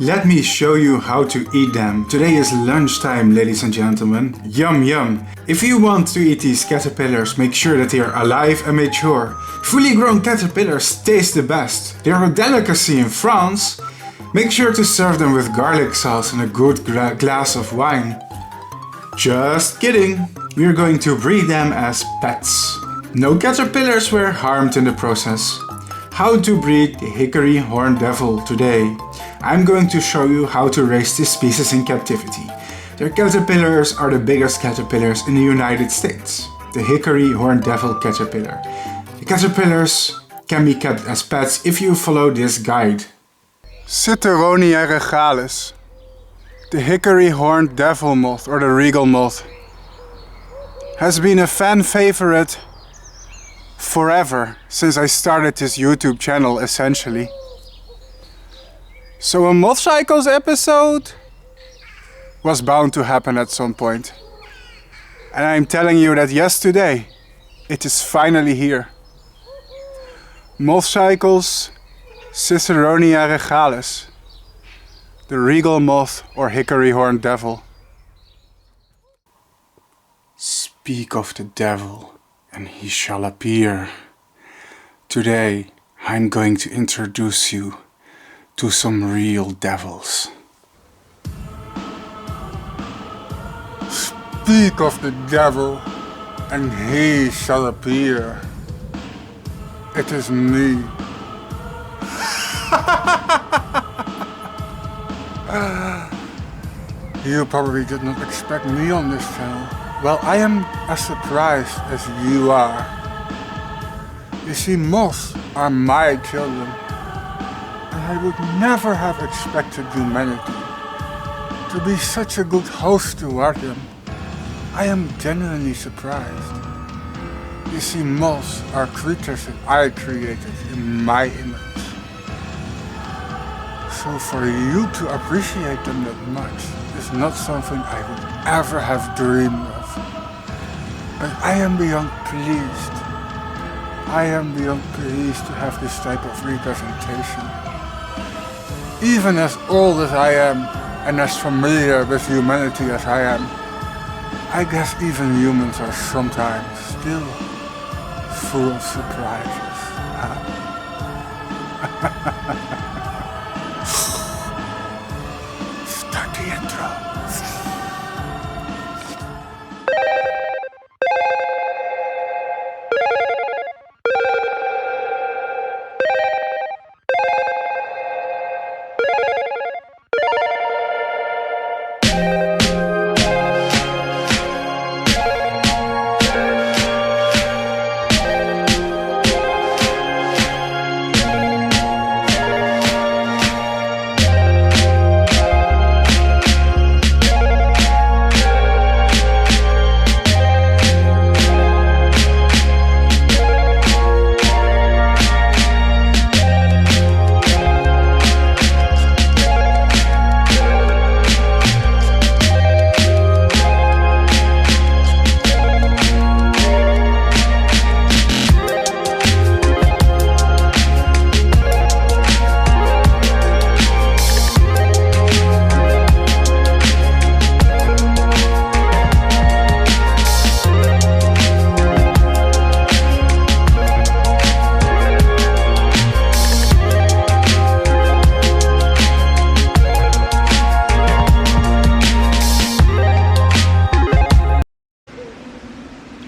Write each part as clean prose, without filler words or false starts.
Let me show you how to eat them. Today is lunchtime, ladies and gentlemen. Yum yum. If you want to eat these caterpillars, make sure that they are alive and mature. Fully grown caterpillars taste the best. They are a delicacy in France. Make sure to serve them with garlic sauce and a good glass of wine. Just kidding. We are going to breed them as pets. No caterpillars were harmed in the process. How to breed the Hickory Horned Devil today. I'm going to show you how to raise this species in captivity. Their caterpillars are the biggest caterpillars in the United States. The Hickory Horned Devil caterpillar. The caterpillars can be kept as pets if you follow this guide. Citheronia regalis. The Hickory Horned Devil moth, or the Regal Moth, has been a fan favorite forever since I started this YouTube channel, essentially. So a MothCycles episode was bound to happen at some point. And I'm telling you that yes, today it is finally here. MothCycles Citheronia regalis. The Regal Moth or Hickory Horned Devil. Speak of the devil and he shall appear. Today I'm going to introduce you to some real devils. Speak of the devil and he shall appear. It is me. You probably did not expect me on this channel. Well, I am as surprised as you are. You see, moths are my children, and I would never have expected humanity to be such a good host toward them. I am genuinely surprised. You see, moths are creatures that I created in my image. So for you to appreciate them that much is not something I would ever have dreamed of. But I am beyond pleased. I am beyond pleased to have this type of representation. Even as old as I am and as familiar with humanity as I am, I guess even humans are sometimes still full of surprises. Start the intro.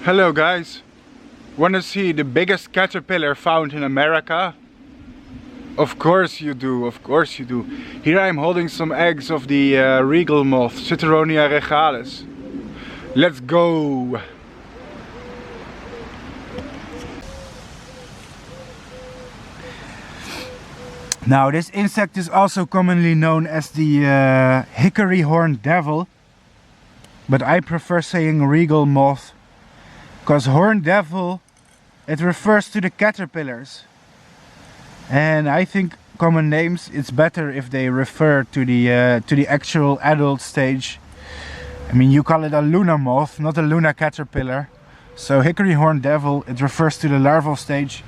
Hello guys, wanna see the biggest caterpillar found in America? Of course you do, of course you do. Here I'm holding some eggs of the Regal Moth, Citheronia regalis. Let's go! Now this insect is also commonly known as the Hickory Horned Devil, but I prefer saying Regal Moth. Because Horned Devil, it refers to the caterpillars. And I think common names, it's better if they refer to the actual adult stage. I mean, you call it a Luna moth, not a Luna caterpillar. So Hickory Horned Devil, it refers to the larval stage.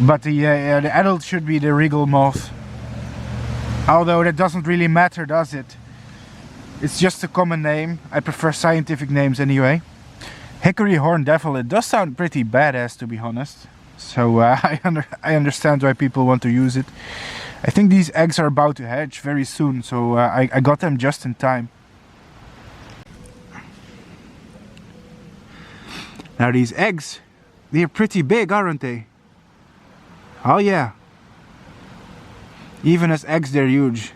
But the adult should be the Regal Moth. Although that doesn't really matter, does it? It's just a common name. I prefer scientific names anyway. Hickory Horned Devil, it does sound pretty badass, to be honest. So I understand why people want to use it. I think these eggs are about to hatch very soon, so I got them just in time. Now these eggs, they're pretty big, aren't they? Oh yeah. Even as eggs, they're huge.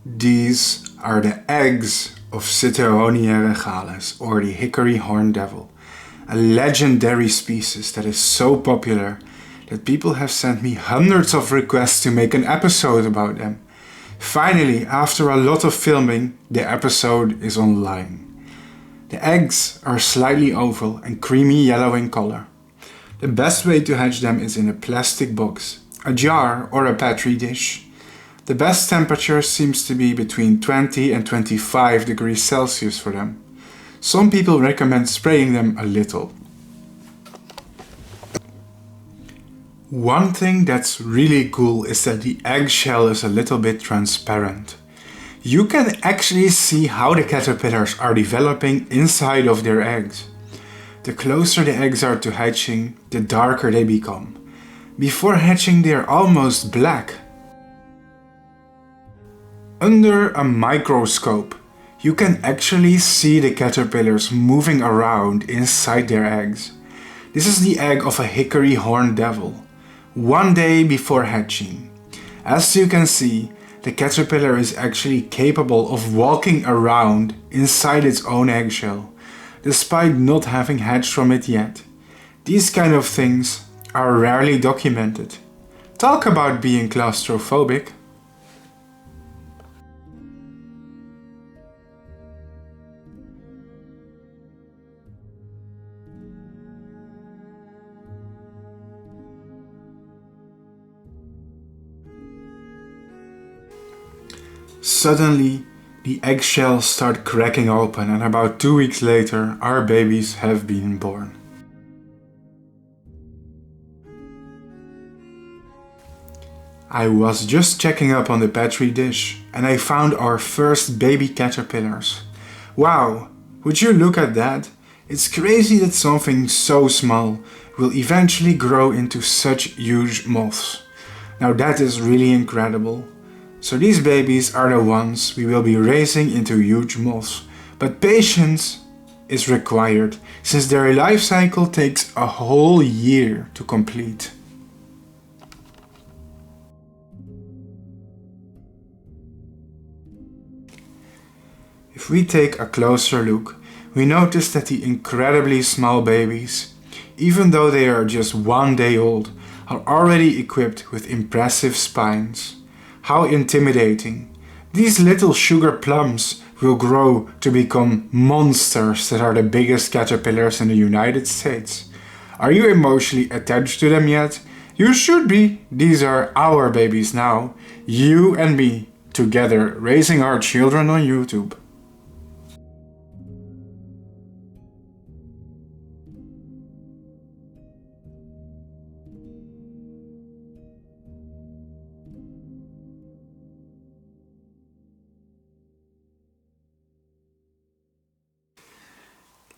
These are the eggs of Citheronia regalis, or the Hickory Horned Devil, a legendary species that is so popular that people have sent me hundreds of requests to make an episode about them. Finally, after a lot of filming, the episode is online. The eggs are slightly oval and creamy yellow in color. The best way to hatch them is in a plastic box, a jar or a petri dish. The best temperature seems to be between 20 and 25 degrees Celsius for them. Some people recommend spraying them a little. One thing that's really cool is that the eggshell is a little bit transparent. You can actually see how the caterpillars are developing inside of their eggs. The closer the eggs are to hatching, the darker they become. Before hatching, they are almost black. Under a microscope, you can actually see the caterpillars moving around inside their eggs. This is the egg of a hickory horned devil, one day before hatching. As you can see, the caterpillar is actually capable of walking around inside its own eggshell, despite not having hatched from it yet. These kind of things are rarely documented. Talk about being claustrophobic. Suddenly, the eggshells start cracking open, and about 2 weeks later, our babies have been born. I was just checking up on the petri dish, and I found our first baby caterpillars. Wow, would you look at that? It's crazy that something so small will eventually grow into such huge moths. Now that is really incredible. So these babies are the ones we will be raising into huge moths. But patience is required, since their life cycle takes a whole year to complete. If we take a closer look, we notice that the incredibly small babies, even though they are just 1 day old, are already equipped with impressive spines. How intimidating! These little sugar plums will grow to become monsters that are the biggest caterpillars in the United States. Are you emotionally attached to them yet? You should be! These are our babies now, you and me, together raising our children on YouTube.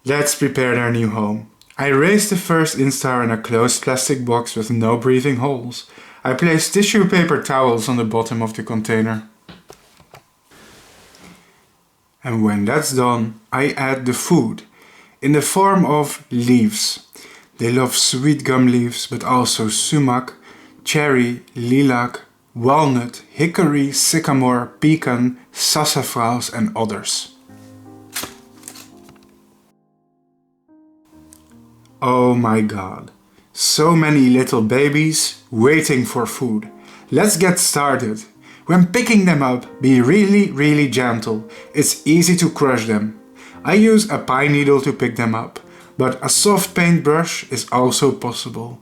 Let's prepare their new home. I raised the first instar in a closed plastic box with no breathing holes. I placed tissue paper towels on the bottom of the container. And when that's done, I add the food in the form of leaves. They love sweet gum leaves, but also sumac, cherry, lilac, walnut, hickory, sycamore, pecan, sassafras and others. Oh my god, so many little babies waiting for food. Let's get started. When picking them up, be really gentle. It's easy to crush them. I use a pine needle to pick them up, but a soft paintbrush is also possible.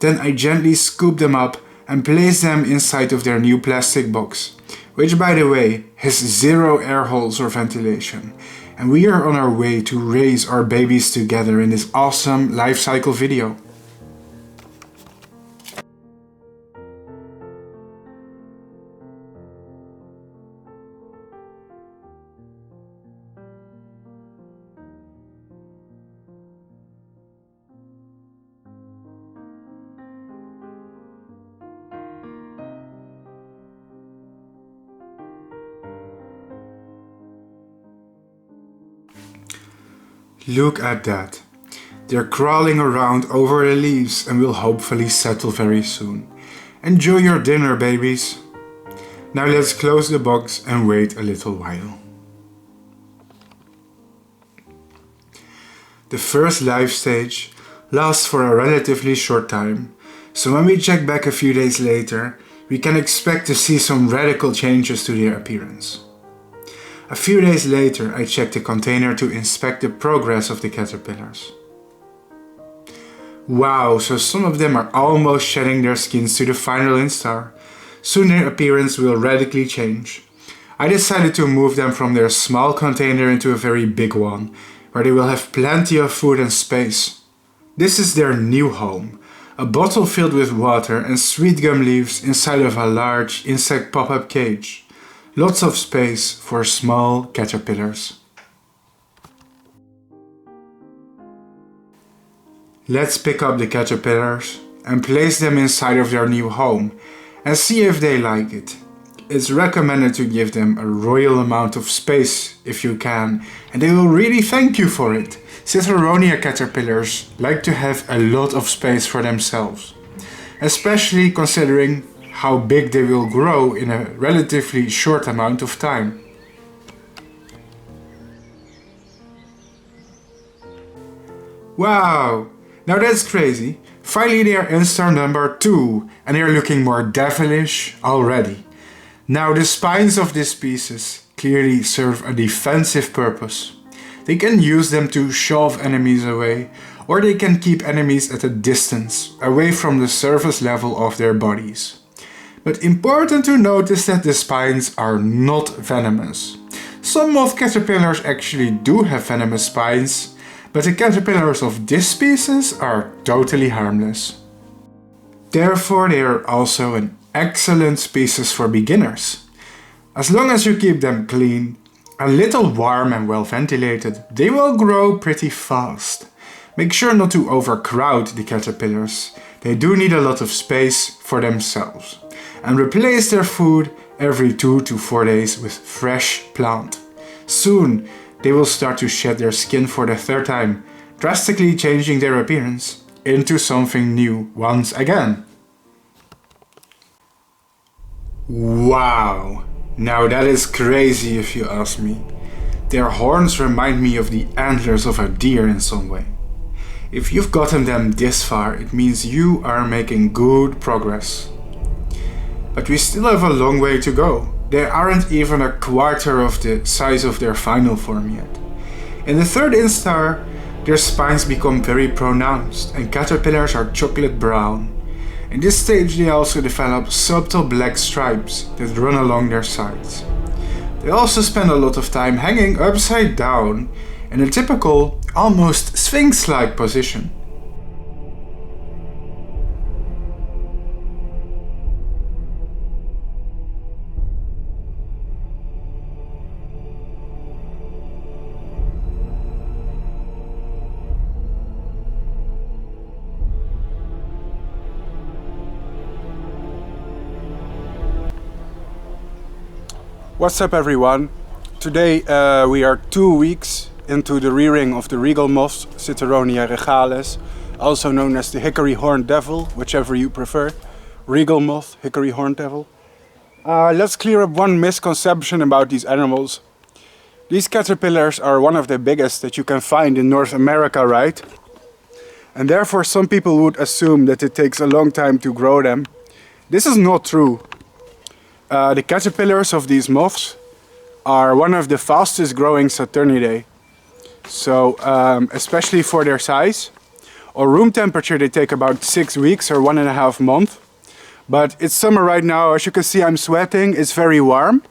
Then I gently scoop them up and place them inside of their new plastic box, which by the way has 0 air holes or ventilation. And we are on our way to raise our babies together in this awesome life cycle video. Look at that. They're crawling around over the leaves and will hopefully settle very soon. Enjoy your dinner, babies. Now let's close the box and wait a little while. The first life stage lasts for a relatively short time, so when we check back a few days later, we can expect to see some radical changes to their appearance. A few days later, I checked the container to inspect the progress of the caterpillars. Wow, so some of them are almost shedding their skins to the final instar. Soon their appearance will radically change. I decided to move them from their small container into a very big one, where they will have plenty of food and space. This is their new home, a bottle filled with water and sweet gum leaves inside of a large insect pop-up cage. Lots of space for small caterpillars. Let's pick up the caterpillars and place them inside of their new home and see if they like it. It's recommended to give them a royal amount of space if you can, and they will really thank you for it. Citheronia caterpillars like to have a lot of space for themselves, especially considering how big they will grow in a relatively short amount of time. Wow! Now that's crazy. Finally they are instar number 2 and they are looking more devilish already. Now the spines of this species clearly serve a defensive purpose. They can use them to shove enemies away, or they can keep enemies at a distance, away from the surface level of their bodies. But important to notice that the spines are not venomous. Some moth caterpillars actually do have venomous spines, but the caterpillars of this species are totally harmless. Therefore, they are also an excellent species for beginners. As long as you keep them clean, a little warm and well ventilated, they will grow pretty fast. Make sure not to overcrowd the caterpillars. They do need a lot of space for themselves. And replace their food every 2 to 4 days with fresh plant. Soon, they will start to shed their skin for the 3rd time, drastically changing their appearance into something new once again. Wow! Now that is crazy if you ask me. Their horns remind me of the antlers of a deer in some way. If you've gotten them this far, it means you are making good progress. But we still have a long way to go. They aren't even a quarter of the size of their final form yet. In the 3rd instar, their spines become very pronounced and caterpillars are chocolate brown. In this stage they also develop subtle black stripes that run along their sides. They also spend a lot of time hanging upside down in a typical, almost sphinx-like position. What's up everyone? Today we are 2 weeks into the rearing of the Regal Moth, Citheronia regalis, also known as the Hickory Horned Devil, whichever you prefer. Regal Moth, Hickory Horned Devil. Let's clear up one misconception about these animals. These caterpillars are one of the biggest that you can find in North America, right? And therefore some people would assume that it takes a long time to grow them. This is not true. The caterpillars of these moths are one of the fastest growing Saturniidae. So, especially for their size. Or room temperature, they take about 6 weeks or 1.5 months. But it's summer right now, as you can see I'm sweating, it's very warm.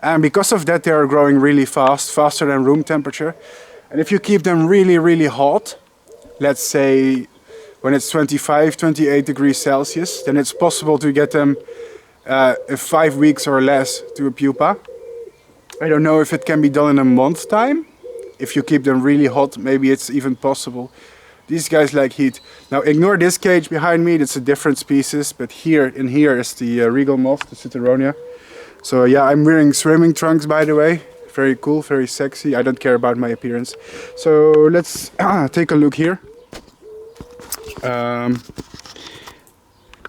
And because of that they are growing really fast, faster than room temperature. And if you keep them really, really hot, let's say when it's 25, 28 degrees Celsius, then it's possible to get them in 5 weeks or less to a pupa. I don't know if it can be done in a month's time. If you keep them really hot, maybe it's even possible. These guys like heat. Now ignore this cage behind me, it's a different species, but here is the Regal Moth, the Citheronia. So yeah, I'm wearing swimming trunks by the way, Very cool, very sexy. I don't care about my appearance. So let's take a look here.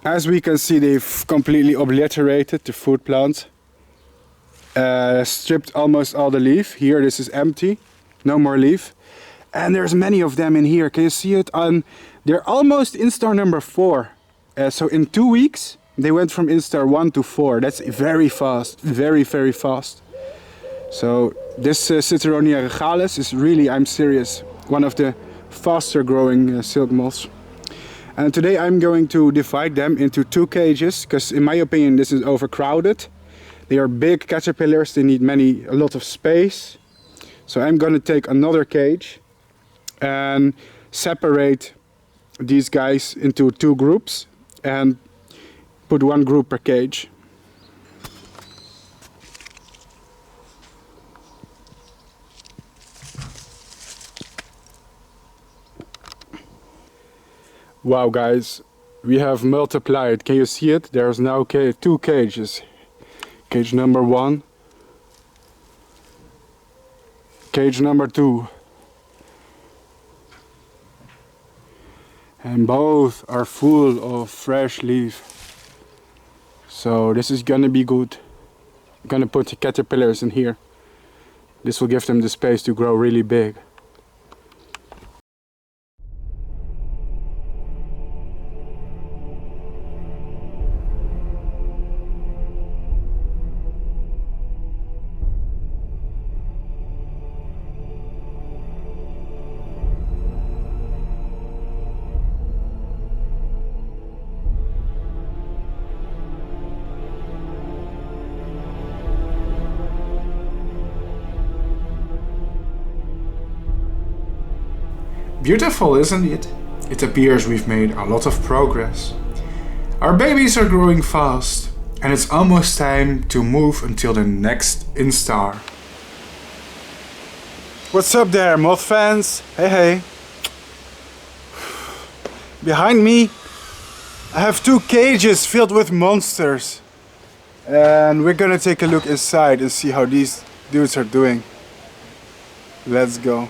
As we can see, they've completely obliterated the food plants. Stripped almost all the leaf. Here this is empty, no more leaf. And there's many of them in here. Can you see it? They're almost instar number 4. So in 2 weeks they went from instar 1 to 4. That's very fast, very fast. So this Citheronia regalis is really, I'm serious, one of the faster growing silk moths. And today I'm going to divide them into 2 cages, because in my opinion this is overcrowded. They are big caterpillars, they need a lot of space. So I'm going to take another cage and separate these guys into 2 groups and put 1 group per cage. Wow guys, we have multiplied. Can you see it? There's now 2 cages. Cage number 1. Cage number 2. And both are full of fresh leaf. So this is gonna be good. I'm gonna put the caterpillars in here. This will give them the space to grow really big. Beautiful, isn't it? It appears we've made a lot of progress. Our babies are growing fast, and it's almost time to move until the next instar. What's up there, moth fans? Hey, hey. Behind me I have 2 cages filled with monsters. And we're gonna take a look inside and see how these dudes are doing. Let's go.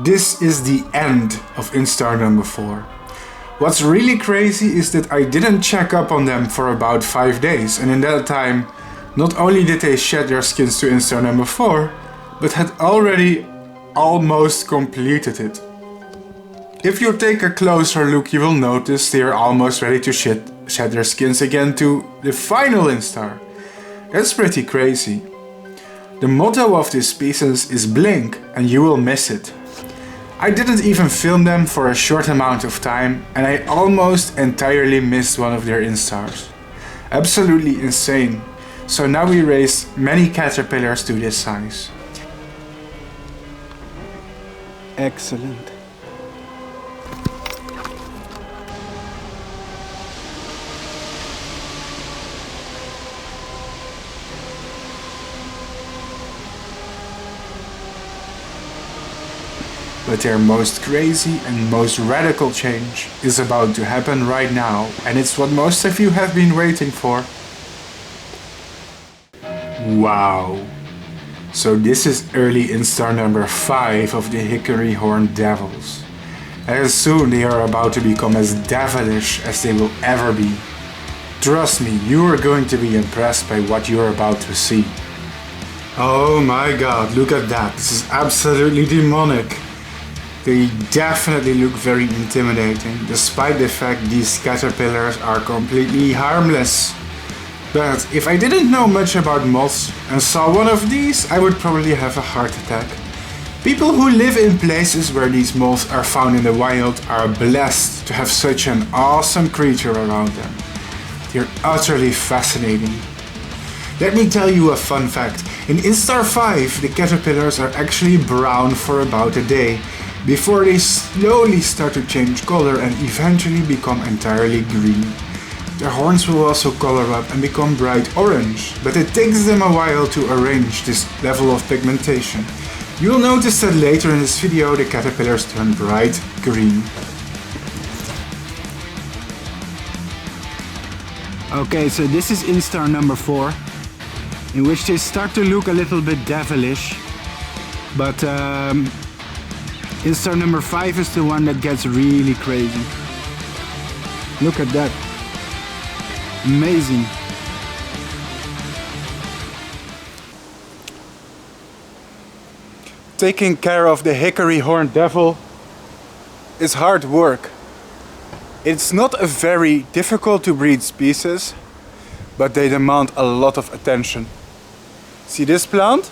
This is the end of instar number 4. What's really crazy is that I didn't check up on them for about 5 days, and in that time not only did they shed their skins to instar number 4, but had already almost completed it. If you take a closer look, you will notice they are almost ready to shed their skins again to the final instar. That's pretty crazy. The motto of this species is blink and you will miss it. I didn't even film them for a short amount of time, and I almost entirely missed one of their instars. Absolutely insane. So now we raised many caterpillars to this size. Excellent. But their most crazy and most radical change is about to happen right now, and it's what most of you have been waiting for. Wow! So this is early instar number 5 of the Hickory Horned Devils. And soon they are about to become as devilish as they will ever be. Trust me, you are going to be impressed by what you are about to see. Oh my god, look at that. This is absolutely demonic. They definitely look very intimidating, despite the fact these caterpillars are completely harmless. But if I didn't know much about moths and saw one of these, I would probably have a heart attack. People who live in places where these moths are found in the wild are blessed to have such an awesome creature around them. They're utterly fascinating. Let me tell you a fun fact. In instar 5, the caterpillars are actually brown for about a day, before they slowly start to change color and eventually become entirely green. Their horns will also color up and become bright orange, but it takes them a while to arrange this level of pigmentation. You'll notice that later in this video the caterpillars turn bright green. Okay, so this is instar number 4, in which they start to look a little bit devilish, but instar number 5 is the one that gets really crazy. Look at that. Amazing. Taking care of the Hickory Horned Devil is hard work. It's not a very difficult to breed species, but they demand a lot of attention. See this plant?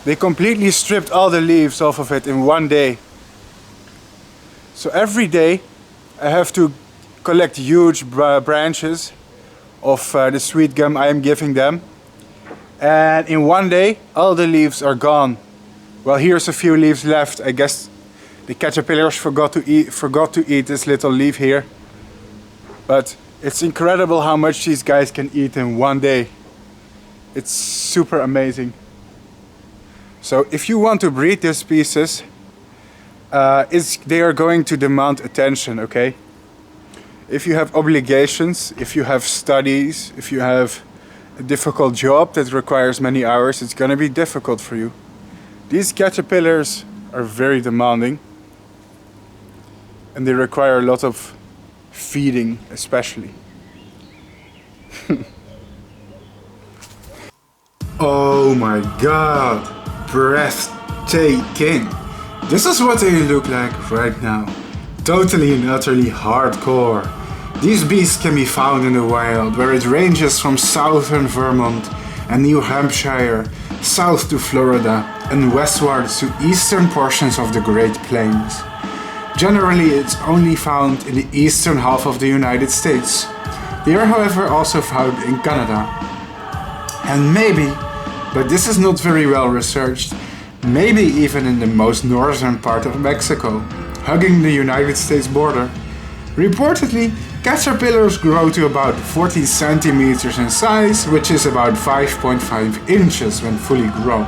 They completely stripped all the leaves off of it in one day. So every day I have to collect huge branches of the sweet gum I am giving them. And in one day all the leaves are gone. Well, here's a few leaves left. I guess the caterpillars forgot to eat this little leaf here. But it's incredible how much these guys can eat in one day. It's super amazing. So if you want to breed this species, they are going to demand attention, okay? If you have obligations, if you have studies, if you have a difficult job that requires many hours, it's gonna be difficult for you. These caterpillars are very demanding and they require a lot of feeding, especially. Oh my god, breathtaking! This is what they look like right now. Totally and utterly hardcore. These beasts can be found in the wild, where it ranges from southern Vermont and New Hampshire, south to Florida, and westwards to eastern portions of the Great Plains. Generally, it's only found in the eastern half of the United States. They are, however, also found in Canada. And maybe, but this is not very well researched, maybe even in the most northern part of Mexico, hugging the United States border. Reportedly, caterpillars grow to about 14 centimeters in size, which is about 5.5 inches when fully grown.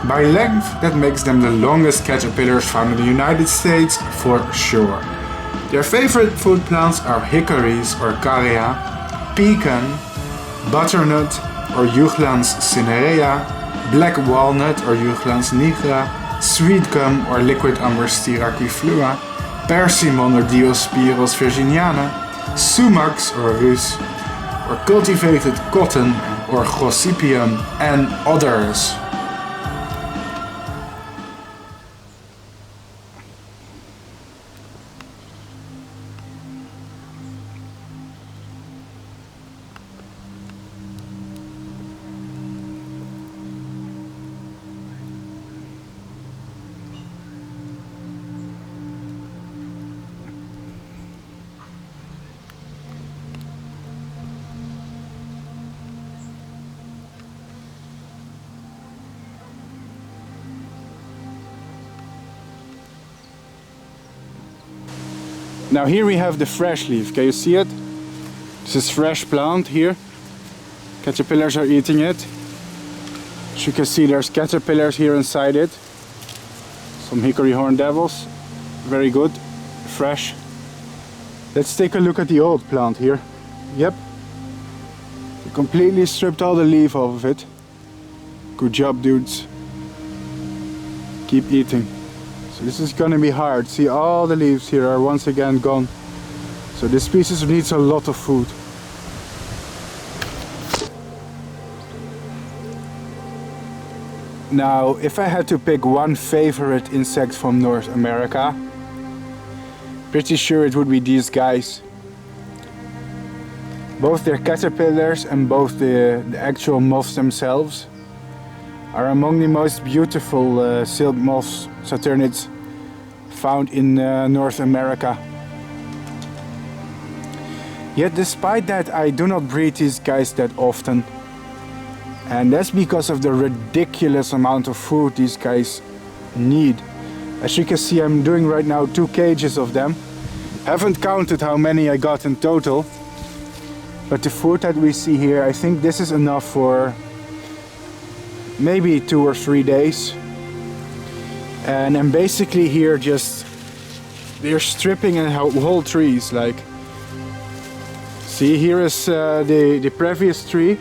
By length, that makes them the longest caterpillars found in the United States for sure. Their favorite food plants are hickories or caria, pecan, butternut or Juglans cinerea, black walnut or Juglans nigra, sweet gum or liquid amber styraciflua, persimmon or Diospyros virginiana, sumacs or rus, or cultivated cotton or gossypium, and others. Now here we have the fresh leaf, can you see it? This is fresh plant here. Caterpillars are eating it. As you can see, there's caterpillars here inside it. Some hickory horned devils. Very good, fresh. Let's take a look at the old plant here. Yep. They completely stripped all the leaf off of it. Good job, dudes. Keep eating. So this is gonna be hard. See, all the leaves here are once again gone. So this species needs a lot of food. Now, if I had to pick one favorite insect from North America, pretty sure it would be these guys. Both their caterpillars and both the actual moths themselves are among the most beautiful silk moths, saturnids, found in North America. Yet despite that, I do not breed these guys that often. And that's because of the ridiculous amount of food these guys need. As you can see, I'm doing right now 2 cages of them. Haven't counted how many I got in total. But the food that we see here, I think this is enough for maybe 2 or 3 days. And I'm basically here just, they're stripping whole trees. Like, see, here is the previous tree.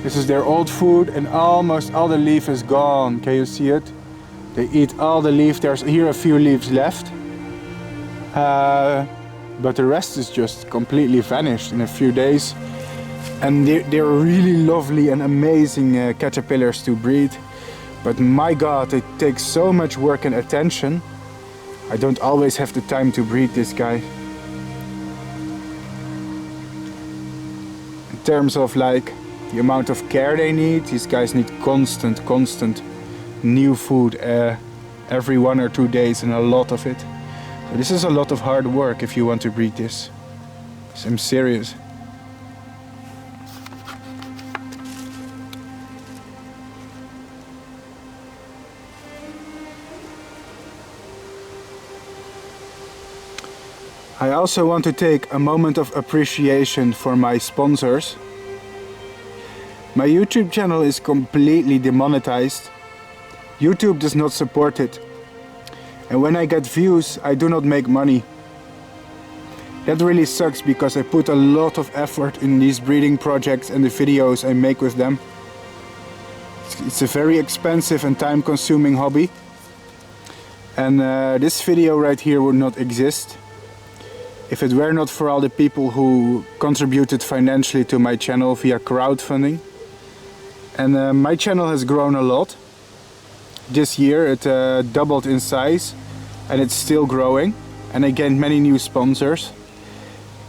This is their old food, and almost all the leaf is gone. Can you see it? They eat all the leaf. There's here a few leaves left. But the rest is just completely vanished in a few days. And they're really lovely and amazing caterpillars to breed. But my god, it takes so much work and attention. I don't always have the time to breed this guy. In terms of like the amount of care they need, these guys need constant new food every 1 or 2 days, and a lot of it. So this is a lot of hard work if you want to breed this. So I'm serious. I also want to take a moment of appreciation for my sponsors. My YouTube channel is completely demonetized. YouTube does not support it. And when I get views, I do not make money. That really sucks because I put a lot of effort in these breeding projects and the videos I make with them. It's a very expensive and time-consuming hobby. And this video right here would not exist if it were not for all the people who contributed financially to my channel via crowdfunding. And my channel has grown a lot. This year it doubled in size, and it's still growing, and I gained many new sponsors.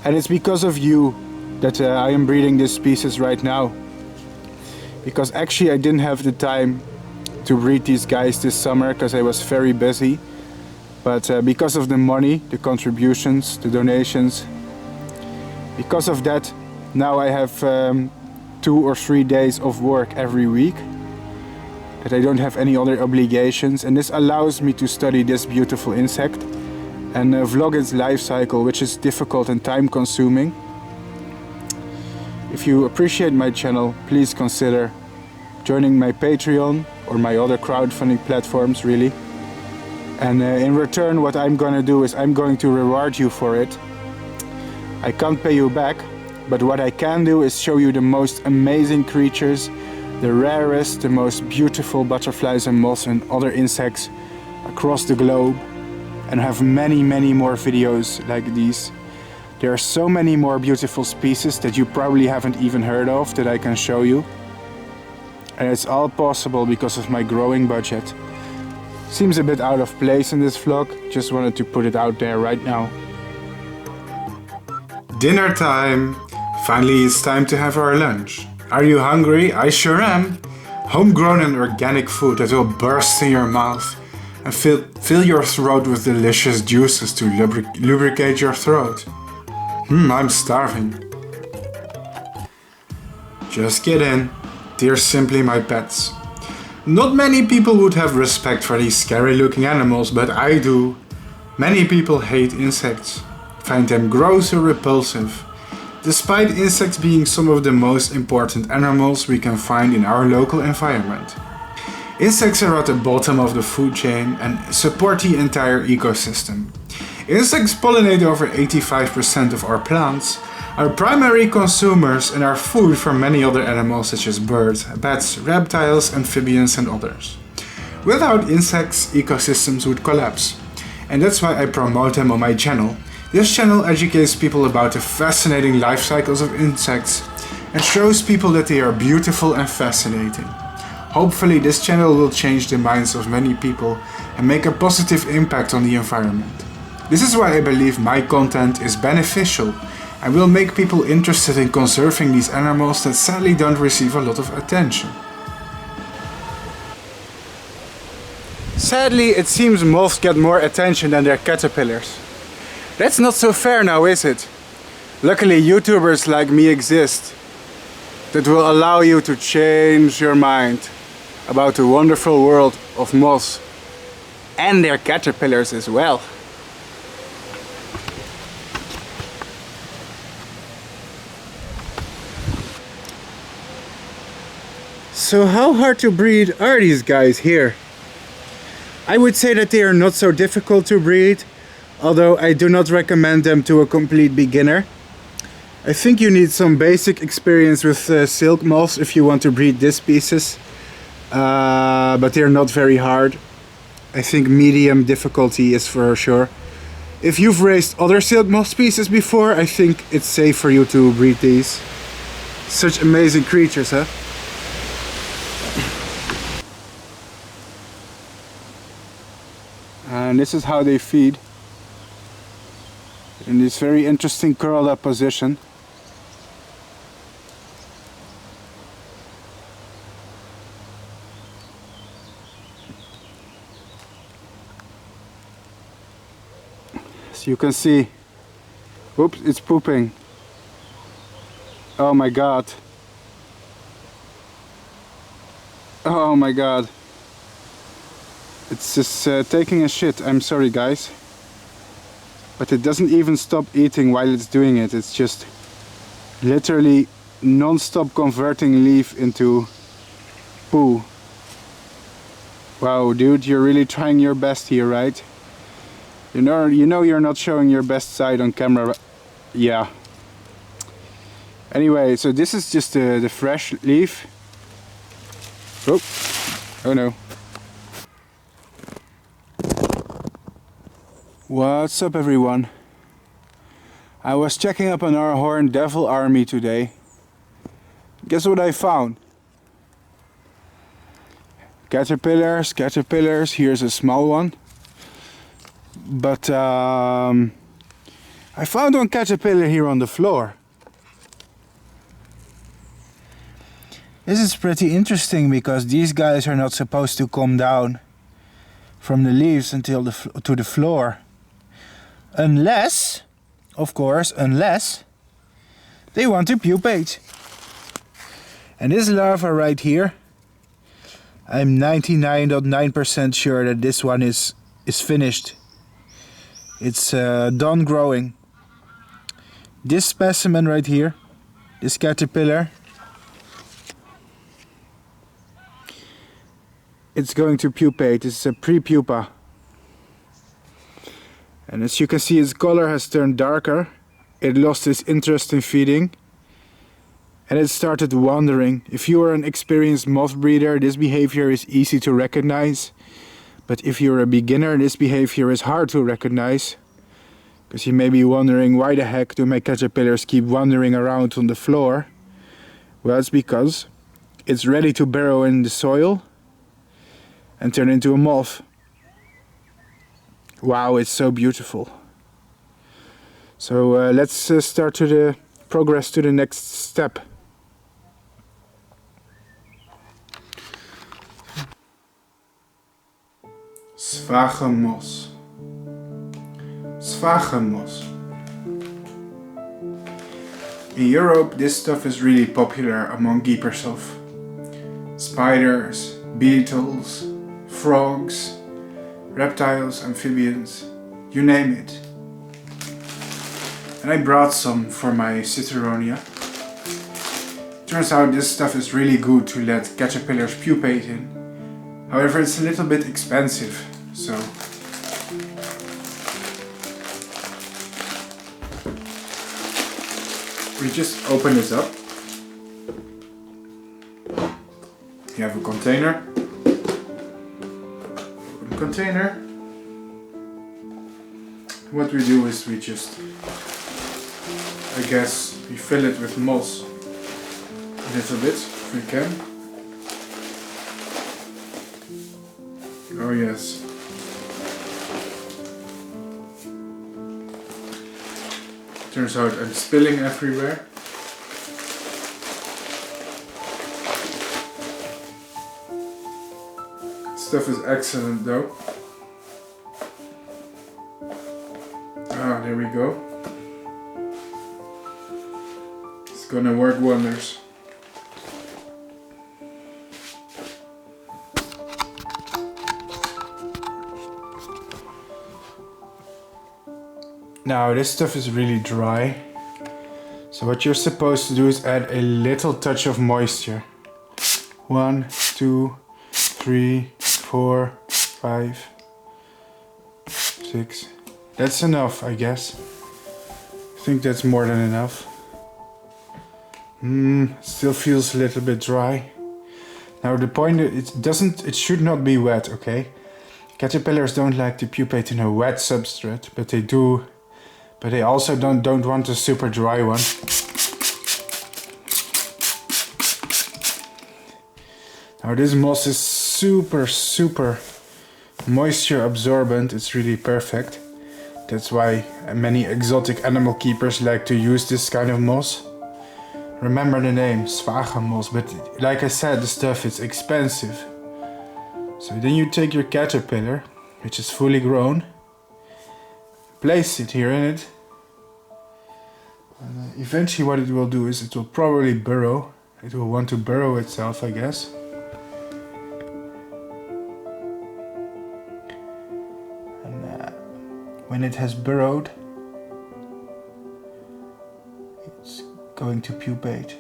And it's because of you that I am breeding these species right now. Because actually I didn't have the time to breed these guys this summer because I was very busy. But because of the money, the contributions, the donations, because of that, now I have 2 or 3 days of work every week. That I don't have any other obligations, and this allows me to study this beautiful insect and vlog its life cycle, which is difficult and time consuming. If you appreciate my channel, please consider joining my Patreon or my other crowdfunding platforms, really. And in return, what I'm gonna do is I'm going to reward you for it. I can't pay you back, but what I can do is show you the most amazing creatures, the rarest, the most beautiful butterflies and moths and other insects across the globe, and have many more videos like these. There are so many more beautiful species that you probably haven't even heard of that I can show you. And it's all possible because of my growing budget. Seems a bit out of place in this vlog, just wanted to put it out there right now. Dinner time! Finally, it's time to have our lunch. Are you hungry? I sure am! Homegrown and organic food that will burst in your mouth and fill your throat with delicious juices to lubricate your throat. I'm starving. Just kidding. They're simply my pets. Not many people would have respect for these scary looking animals, but I do. Many people hate insects, find them gross or repulsive, despite insects being some of the most important animals we can find in our local environment. Insects are at the bottom of the food chain and support the entire ecosystem. Insects pollinate over 85% of our plants, are primary consumers, and are food for many other animals such as birds, bats, reptiles, amphibians and others. Without insects, ecosystems would collapse, and that's why I promote them on my channel. This channel educates people about the fascinating life cycles of insects and shows people that they are beautiful and fascinating. Hopefully this channel will change the minds of many people and make a positive impact on the environment. This is why I believe my content is beneficial and will make people interested in conserving these animals that sadly don't receive a lot of attention. Sadly, it seems moths get more attention than their caterpillars. That's not so fair now, is it? Luckily, YouTubers like me exist that will allow you to change your mind about the wonderful world of moths and their caterpillars as well. So how hard to breed are these guys here? I would say that they are not so difficult to breed, although I do not recommend them to a complete beginner. I think you need some basic experience with silk moths if you want to breed this species, but they're not very hard. I think medium difficulty is for sure. If you've raised other silk moth species before, I think it's safe for you to breed these. Such amazing creatures, huh? And this is how they feed. In this very interesting curled up position. As you can see, oops, it's pooping. Oh my god. Oh my god. It's just taking a shit. I'm sorry guys. But it doesn't even stop eating while it's doing it. It's just literally non-stop converting leaf into poo. Wow, dude, you're really trying your best here, right? You know you're not showing your best side on camera. Yeah. Anyway, so this is just the fresh leaf. Oh, oh no. What's up everyone? I was checking up on our Horned Devil army today. Guess what I found? Caterpillars, caterpillars, here's a small one. But I found one caterpillar here on the floor. This is pretty interesting because these guys are not supposed to come down from the leaves until to the floor. Unless, of course, unless they want to pupate. And this larva right here, I'm 99.9% sure that this one is finished. It's done growing. This specimen right here, this caterpillar, it's going to pupate. This is a pre-pupa. And as you can see, its color has turned darker. It lost its interest in feeding. And it started wandering. If you are an experienced moth breeder, this behavior is easy to recognize. But if you're a beginner, this behavior is hard to recognize. Because you may be wondering, why the heck do my caterpillars keep wandering around on the floor? Well, it's because it's ready to burrow in the soil and turn into a moth. Wow, it's so beautiful. So let's start to the progress to the next step. Zwagenmos. Zwagenmos. In Europe, this stuff is really popular among keepers of spiders, beetles, frogs, reptiles, amphibians, you name it. And I brought some for my Citheronia. Turns out this stuff is really good to let caterpillars pupate in. However, it's a little bit expensive, so we just open this up. You have a container. Open the container. What we do is we just, I guess, we fill it with moss a little bit if we can. Oh yes. Turns out I'm spilling everywhere. Stuff is excellent though. Ah, there we go. It's gonna work wonders. Now this stuff is really dry. So what you're supposed to do is add a little touch of moisture. 1, 2, 3, 4, 5, 6. That's enough, I guess. I think that's more than enough. Still feels a little bit dry. Now the point, it should not be wet, okay? Caterpillars don't like to pupate in a wet substrate, but they do. But they also don't want a super dry one. Now this moss is super moisture absorbent. It's really perfect. That's why many exotic animal keepers like to use this kind of moss. Remember the name, Zwagermoss, but like I said, the stuff is expensive. So then you take your caterpillar, which is fully grown, place it here in it. And eventually what it will do is it will probably burrow. It will want to burrow itself, I guess. And when it has burrowed, it's going to pupate.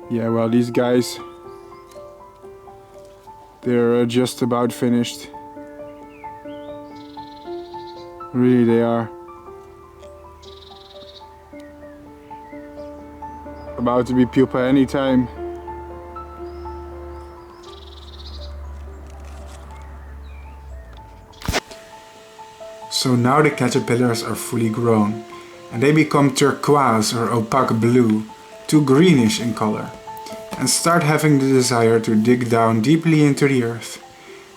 Yeah, well, these guys, they're just about finished. Really, they are. About to be pupa anytime. So now the caterpillars are fully grown and they become turquoise or opaque blue, too greenish in color, and start having the desire to dig down deeply into the earth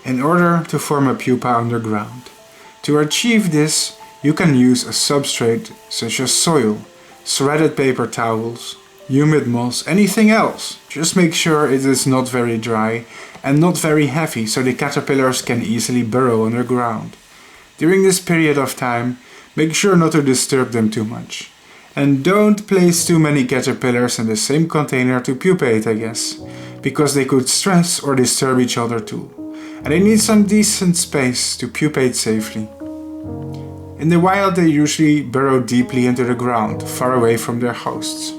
in order to form a pupa underground. To achieve this, you can use a substrate such as soil, shredded paper towels, humid moss, anything else. Just make sure it is not very dry and not very heavy so the caterpillars can easily burrow underground. During this period of time, make sure not to disturb them too much. And don't place too many caterpillars in the same container to pupate, I guess, because they could stress or disturb each other too. And they need some decent space to pupate safely. In the wild, they usually burrow deeply into the ground, far away from their hosts.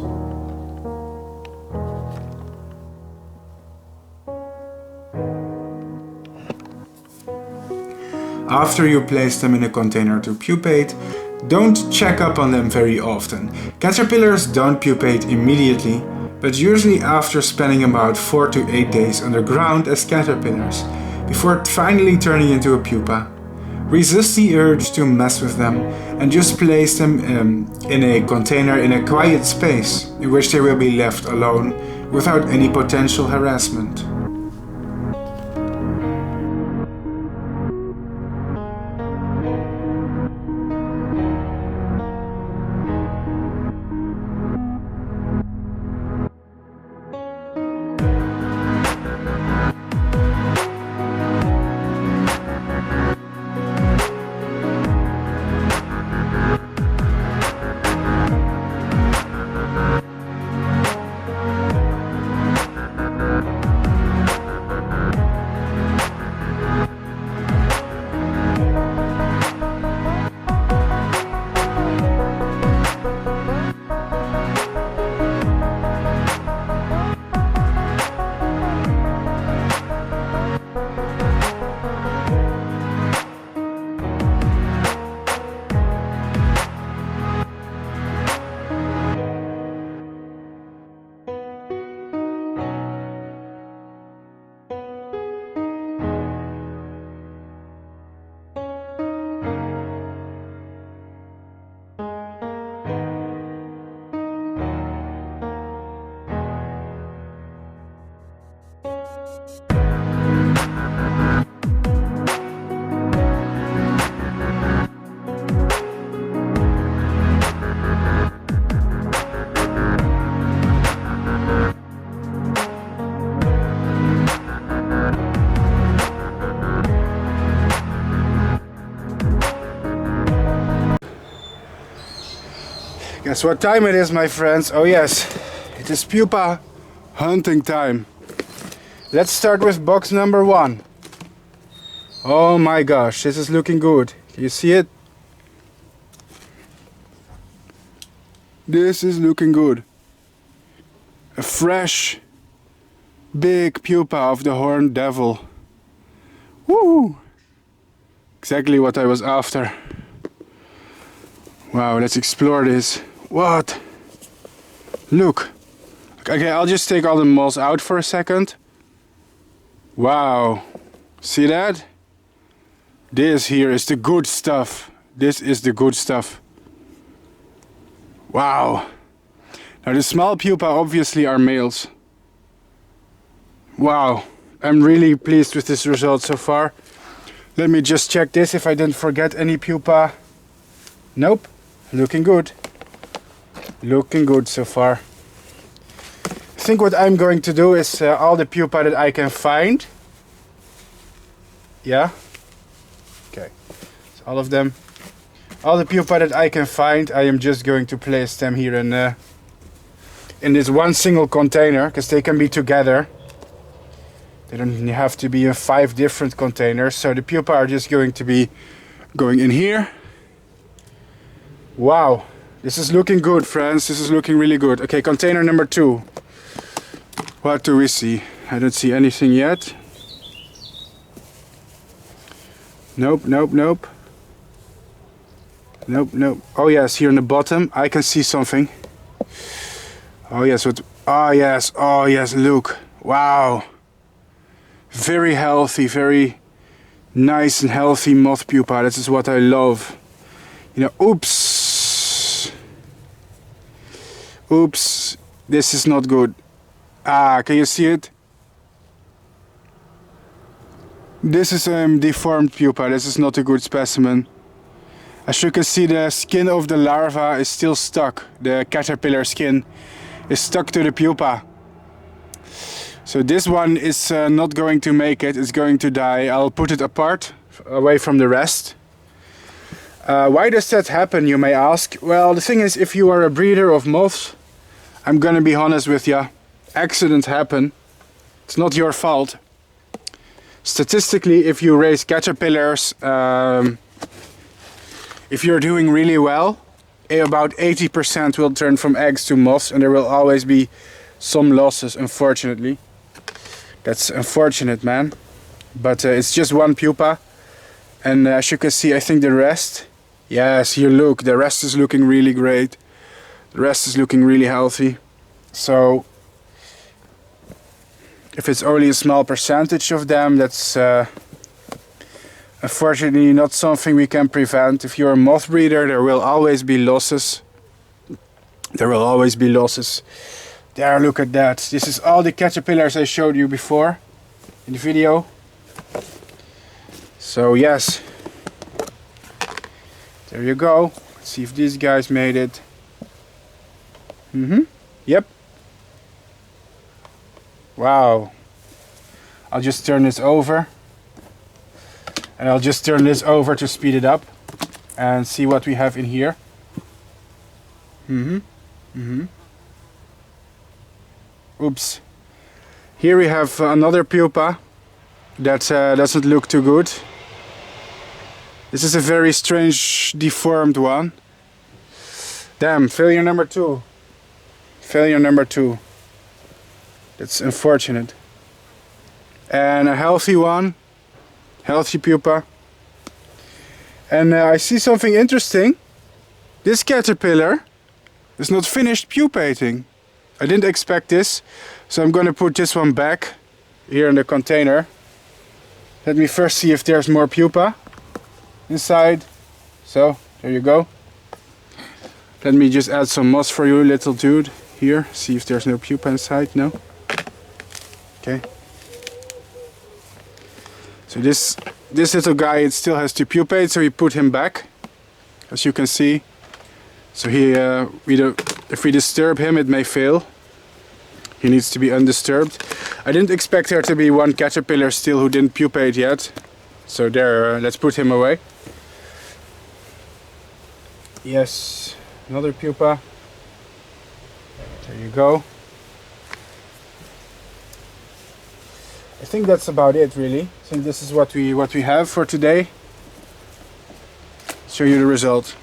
After you place them in a container to pupate, don't check up on them very often. Caterpillars don't pupate immediately, but usually after spending about 4 to 8 days underground as caterpillars, before finally turning into a pupa. Resist the urge to mess with them and just place them in a container in a quiet space in which they will be left alone without any potential harassment. Guess what time it is, my friends? Oh yes, it is pupa hunting time. Let's start with box number 1. Oh my gosh, this is looking good. Can you see it? This is looking good. A fresh, big pupa of the horned devil. Woo! Exactly what I was after. Wow, let's explore this. What? Look. Okay, I'll just take all the moths out for a second. Wow. See that? This here is the good stuff. This is the good stuff. Wow. Now the small pupa obviously are males. Wow. I'm really pleased with this result so far. Let me just check this if I didn't forget any pupa. Nope. Looking good. Looking good so far. I think what I'm going to do is all the pupa that I can find. Yeah. Okay. So all of them. All the pupa that I can find, I am just going to place them here in this one single container, because they can be together. They don't have to be in 5 different containers. So the pupa are just going to be going in here. Wow, this is looking good, friends. This is looking really good. Okay, container number 2. What do we see? I don't see anything yet. Nope, nope, nope. Nope, nope. Oh yes, here in the bottom I can see something. Oh yes, what? Oh yes, look. Wow. Very healthy, very nice and healthy moth pupa. This is what I love. You know, oops. Oops. This is not good. Ah, can you see it? This is a deformed pupa. This is not a good specimen. As you can see, the skin of the larva is still stuck. The caterpillar skin is stuck to the pupa. So this one is not going to make it. It's going to die. I'll put it apart, away from the rest. Why does that happen, you may ask? Well, the thing is, if you are a breeder of moths, I'm gonna be honest with you, accidents happen. It's not your fault. Statistically, if you raise caterpillars, if you're doing really well, about 80% will turn from eggs to moths, and there will always be some losses, unfortunately. That's unfortunate, man. But it's just one pupa. And as you can see, I think the rest... Yes, here look, the rest is looking really great. The rest is looking really healthy. So, if it's only a small percentage of them, that's unfortunately not something we can prevent. If you're a moth breeder, there will always be losses. There will always be losses. There, look at that. This is all the caterpillars I showed you before in the video. So yes, there you go. Let's see if these guys made it. Yep. Wow. I'll just turn this over. And I'll just turn this over to speed it up and see what we have in here. Oops. Here we have another pupa that doesn't look too good. This is a very strange deformed one. Damn, failure number 2. Failure number 2. That's unfortunate. And a healthy one. Healthy pupa. And I see something interesting. This caterpillar is not finished pupating. I didn't expect this, so I'm gonna put this one back here in the container. Let me first see if there's more pupa inside. So, there you go. Let me just add some moss for you, little dude. Here, see if there's no pupa inside. No? Okay. So this little guy, it still has to pupate, so we put him back, as you can see. So he, if we disturb him, it may fail. He needs to be undisturbed. I didn't expect there to be one caterpillar still who didn't pupate yet. So there, let's put him away. Yes, another pupa. There you go. I think that's about it, really. I think this is what we have for today. Show you the result.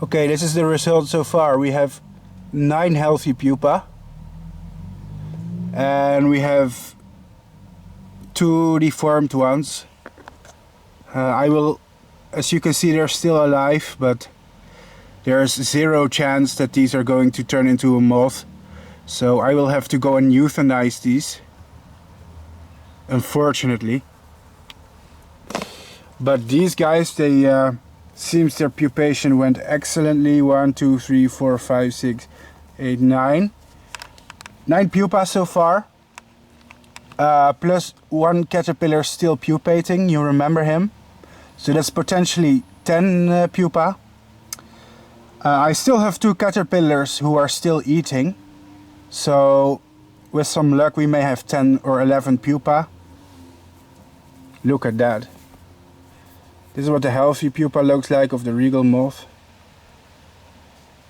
Okay, this is the result so far. We have 9 healthy pupa, and we have 2 deformed ones. As you can see, they're still alive, but there's 0 chance that these are going to turn into a moth. So I will have to go and euthanize these, unfortunately. But these guys, they seems their pupation went excellently. 1, 2, 3, 4, 5, 6, 8, 9. 9 pupa so far. Plus 1 caterpillar still pupating, you remember him. So that's potentially 10 pupa. I still have 2 caterpillars who are still eating. So with some luck we may have 10 or 11 pupa. Look at that. This is what the healthy pupa looks like of the Regal Moth.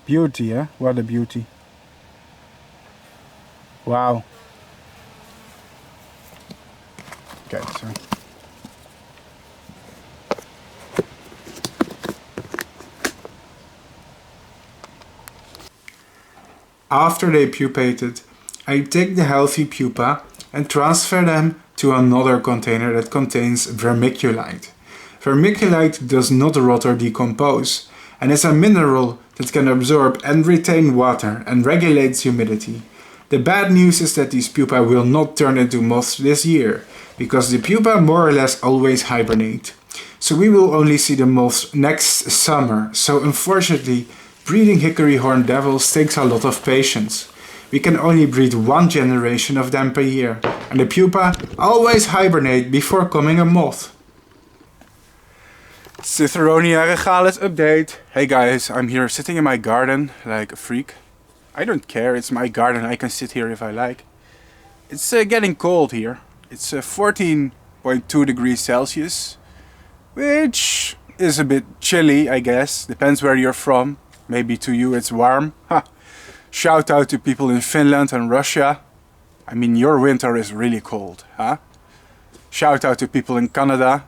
Beauty, eh? What a beauty. Wow. Okay, so. After they pupated, I take the healthy pupa and transfer them to another container that contains vermiculite. Vermiculite does not rot or decompose, and is a mineral that can absorb and retain water and regulates humidity. The bad news is that these pupa will not turn into moths this year, because the pupa more or less always hibernate. So we will only see the moths next summer, so unfortunately breeding Hickory Horned Devils takes a lot of patience. We can only breed 1 generation of them per year, and the pupa always hibernate before becoming a moth. Citheronia regalis update. Hey guys, I'm here sitting in my garden like a freak. I don't care, it's my garden, I can sit here if I like. It's getting cold here. It's 14.2 degrees Celsius, which is a bit chilly, I guess. Depends where you're from. Maybe to you it's warm. Ha. Shout out to people in Finland and Russia. I mean, your winter is really cold, huh? Shout out to people in Canada.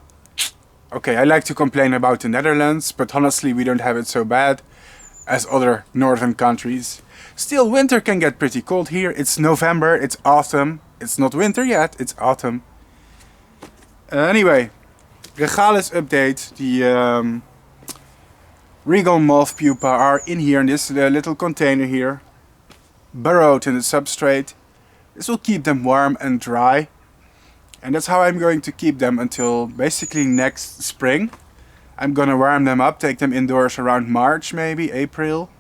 Okay, I like to complain about the Netherlands, but honestly we don't have it so bad as other northern countries. Still, winter can get pretty cold here. It's November, it's autumn. It's not winter yet, it's autumn. Anyway, regalis update. The Regal Moth pupa are in here in this little container here, burrowed in the substrate. This will keep them warm and dry. And that's how I'm going to keep them until basically next spring. I'm gonna warm them up, take them indoors around March, maybe April.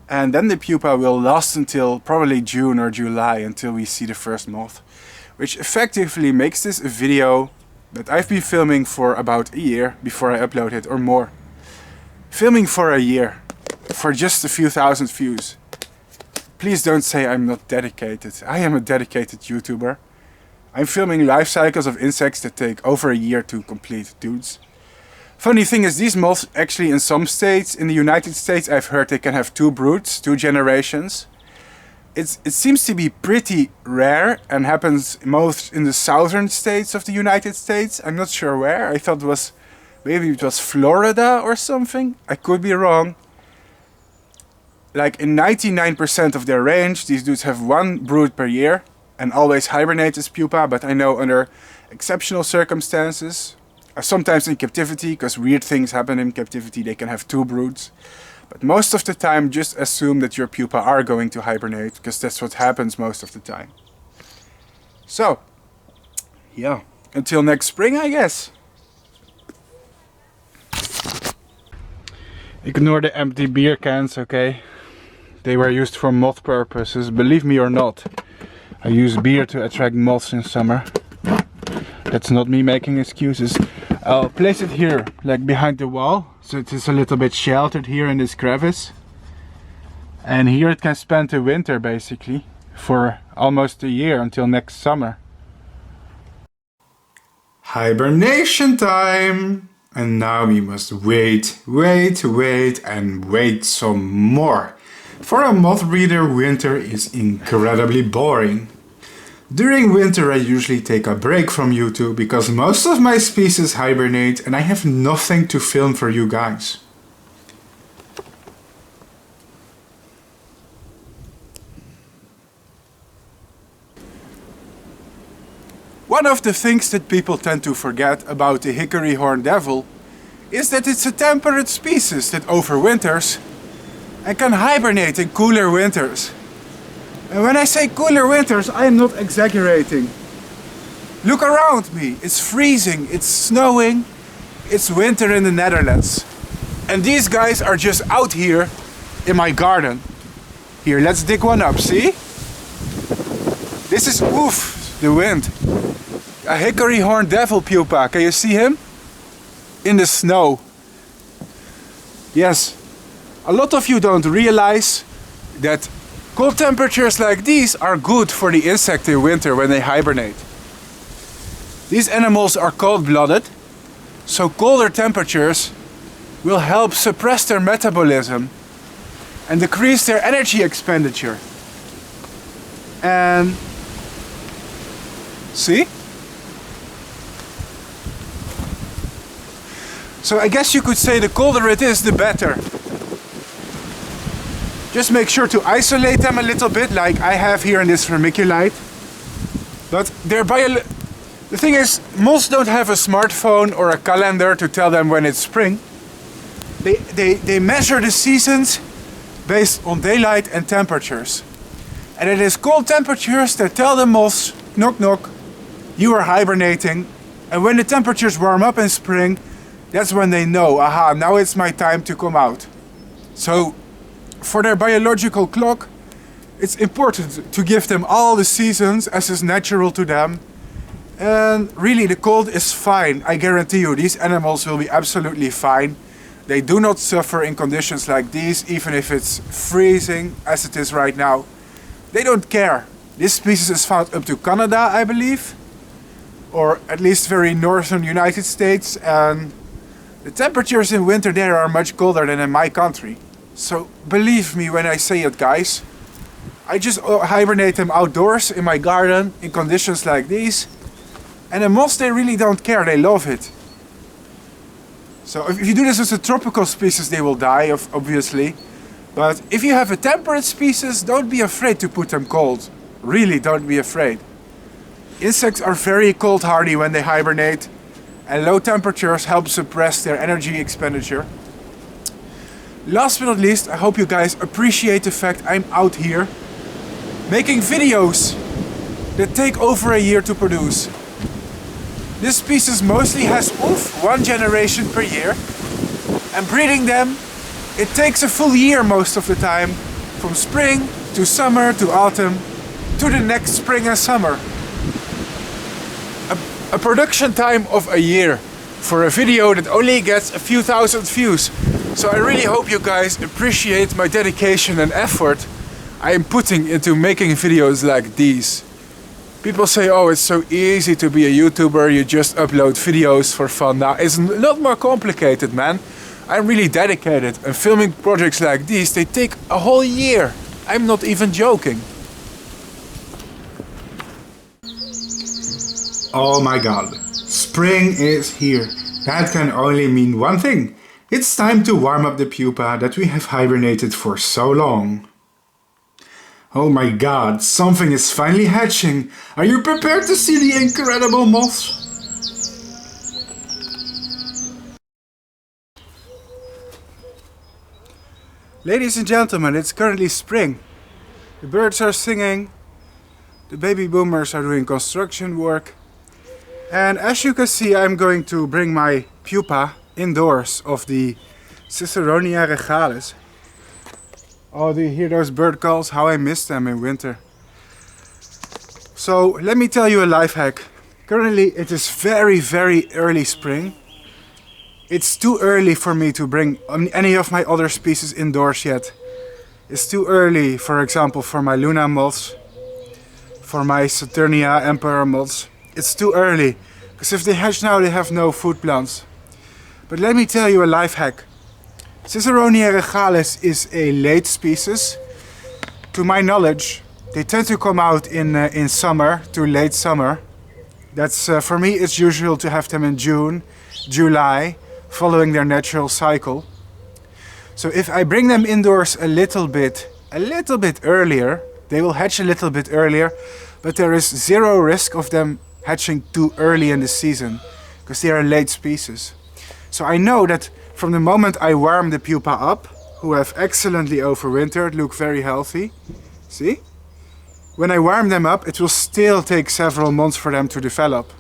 And then the pupa will last until probably June or July, until we see the first moth. Which effectively makes this a video that I've been filming for about a year before I upload it, or more. Filming for a year, for just a few thousand views. Please don't say I'm not dedicated. I am a dedicated YouTuber. I'm filming life cycles of insects that take over a year to complete, dudes. Funny thing is, these moths actually in some states, in the United States, I've heard they can have 2 broods, 2 generations. It seems to be pretty rare and happens most in the southern states of the United States. I'm not sure where. I thought maybe it was Florida or something. I could be wrong. Like in 99% of their range, these dudes have 1 brood per year and always hibernate as pupa, but I know under exceptional circumstances, sometimes in captivity, because weird things happen in captivity, they can have 2 broods. But most of the time, just assume that your pupa are going to hibernate, because that's what happens most of the time. So, yeah, until next spring, I guess. Ignore the empty beer cans, okay? They were used for moth purposes, believe me or not. I use beer to attract moths in summer. That's not me making excuses. I'll place it here, like behind the wall, so it is a little bit sheltered here in this crevice. And here it can spend the winter basically, for almost a year until next summer. Hibernation time! And now we must wait and wait some more. For a moth breeder, winter is incredibly boring. During winter I usually take a break from YouTube because most of my species hibernate and I have nothing to film for you guys. One of the things that people tend to forget about the Hickory Horned Devil is that it's a temperate species that overwinters and can hibernate in cooler winters. And when I say cooler winters, I am not exaggerating. Look around me, it's freezing, it's snowing, it's winter in the Netherlands. And these guys are just out here in my garden. Here, let's dig one up, see? This is, oof, the wind. A Hickory Horned Devil pupa, can you see him? In the snow. Yes, a lot of you don't realize that cold temperatures like these are good for the insect in winter when they hibernate. These animals are cold-blooded, so colder temperatures will help suppress their metabolism and decrease their energy expenditure. And see? So I guess you could say the colder it is, the better. Just make sure to isolate them a little bit, like I have here in this vermiculite. But the thing is, moths don't have a smartphone or a calendar to tell them when it's spring. They measure the seasons based on daylight and temperatures. And it is cold temperatures that tell the moths, knock knock, you are hibernating. And when the temperatures warm up in spring, that's when they know, aha, now it's my time to come out. So, for their biological clock, it's important to give them all the seasons as is natural to them. And really, the cold is fine. I guarantee you, these animals will be absolutely fine. They do not suffer in conditions like these, even if it's freezing as it is right now. They don't care. This species is found up to Canada, I believe, or at least very northern United States, and the temperatures in winter there are much colder than in my country. So believe me when I say it, guys. I just hibernate them outdoors in my garden in conditions like these. And the moths, they really don't care, they love it. So if you do this with a tropical species, they will die, obviously. But if you have a temperate species, don't be afraid to put them cold. Really, don't be afraid. Insects are very cold hardy when they hibernate. And low temperatures help suppress their energy expenditure. Last but not least, I hope you guys appreciate the fact I'm out here making videos that take over a year to produce. This species mostly has one generation per year, and breeding them, it takes a full year most of the time, from spring to summer to autumn to the next spring and summer. A production time of a year for a video that only gets a few thousand views. So I really hope you guys appreciate my dedication and effort I am putting into making videos like these. People say, oh, it's so easy to be a YouTuber, you just upload videos for fun. Now, it's a lot more complicated, man. I'm really dedicated, and filming projects like these, they take a whole year. I'm not even joking. Oh my god, spring is here. That can only mean one thing. It's time to warm up the pupa that we have hibernated for so long. Oh my god, something is finally hatching. Are you prepared to see the incredible moths? Ladies and gentlemen, it's currently spring. The birds are singing. The baby boomers are doing construction work. And as you can see, I'm going to bring my pupa indoors of the Citheronia regalis. Oh, do you hear those bird calls? How I miss them in winter. So let me tell you a life hack. Currently it is very early spring. It's too early for me to bring any of my other species indoors yet. It's too early, for example, for my Luna moths, for my Citheronia emperor moths. It's too early, because if they hatch now they have no food plants. But let me tell you a life hack. Citheronia regalis is a late species. To my knowledge, they tend to come out in summer, to late summer. That's for me it's usual to have them in June, July, following their natural cycle. So if I bring them indoors a little bit earlier, they will hatch a little bit earlier, but there is zero risk of them hatching too early in the season, because they are a late species. So I know that from the moment I warm the pupa up, who have excellently overwintered, look very healthy, see? When I warm them up, it will still take several months for them to develop.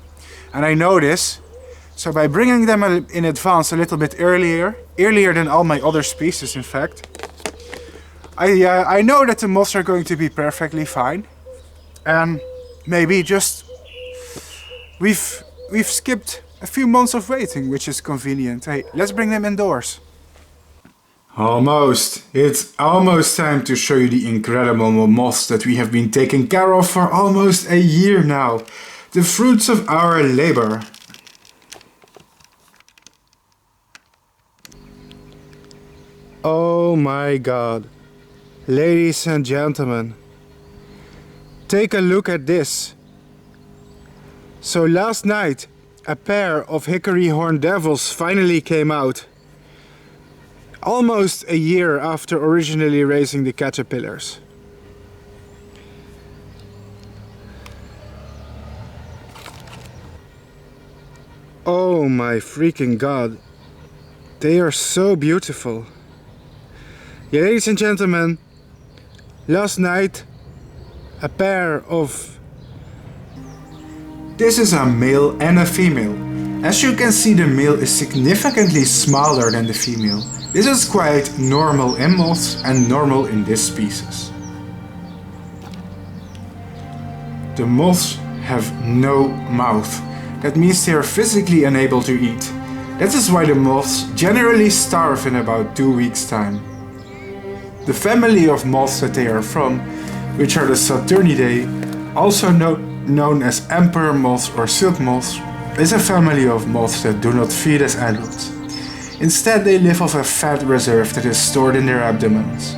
And I know this, so by bringing them in advance a little bit earlier than all my other species in fact, I know that the moths are going to be perfectly fine. And maybe just, we've skipped a few months of waiting, which is convenient. Hey, let's bring them indoors. Almost. It's almost time to show you the incredible moths that we have been taking care of for almost a year now. The fruits of our labor. Oh my god. Ladies and gentlemen, take a look at this. So last night, a pair of Hickory Horned Devils finally came out. Almost a year after originally raising the caterpillars. Oh my freaking god. They are so beautiful. Yeah, ladies and gentlemen, last night a pair of... This is a male and a female. As you can see, the male is significantly smaller than the female. This is quite normal in moths and normal in this species. The moths have no mouth. That means they are physically unable to eat. That is why the moths generally starve in about 2 weeks' time. The family of moths that they are from, which are the Citheronia, also known as emperor moths or silk moths, is a family of moths that do not feed as adults. Instead, they live off a fat reserve that is stored in their abdomens.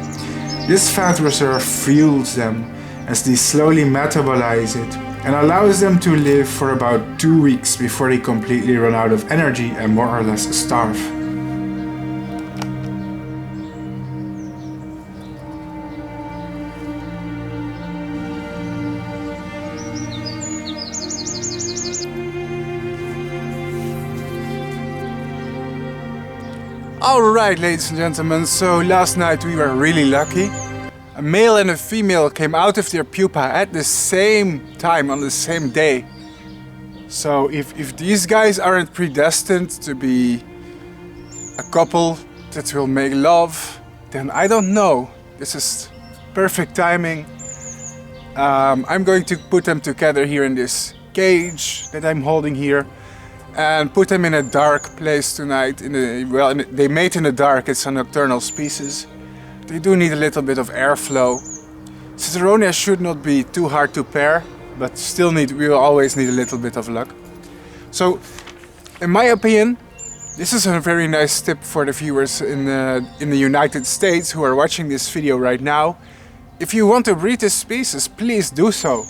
This fat reserve fuels them as they slowly metabolize it and allows them to live for about 2 weeks before they completely run out of energy and more or less starve. Alright, ladies and gentlemen, so last night we were really lucky. A male and a female came out of their pupa at the same time, on the same day. So if these guys aren't predestined to be a couple that will make love, then I don't know. This is perfect timing. I'm going to put them together here in this cage that I'm holding here. And put them in a dark place tonight. They mate in the dark, it's a nocturnal species. They do need a little bit of airflow. Citheronia should not be too hard to pair, but still we will always need a little bit of luck. So, in my opinion, this is a very nice tip for the viewers in the United States who are watching this video right now. If you want to breed this species, please do so.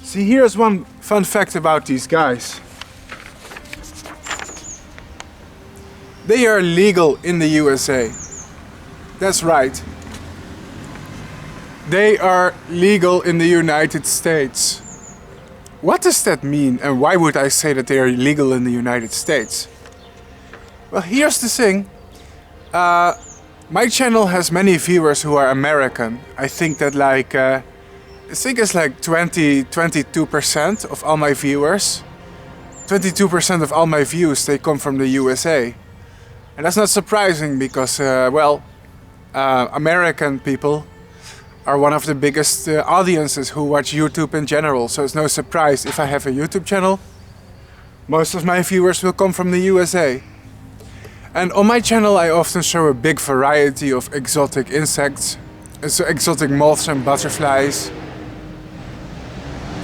See, here's one fun fact about these guys. They are legal in the USA. That's right. They are legal in the United States. What does that mean, and why would I say that they are legal in the United States? Well, here's the thing. My channel has many viewers who are American. I think that it's like 22% of all my viewers. 22% of all my views, they come from the USA. And that's not surprising because, American people are one of the biggest audiences who watch YouTube in general. So it's no surprise if I have a YouTube channel, most of my viewers will come from the USA. And on my channel I often show a big variety of exotic insects, so exotic moths and butterflies.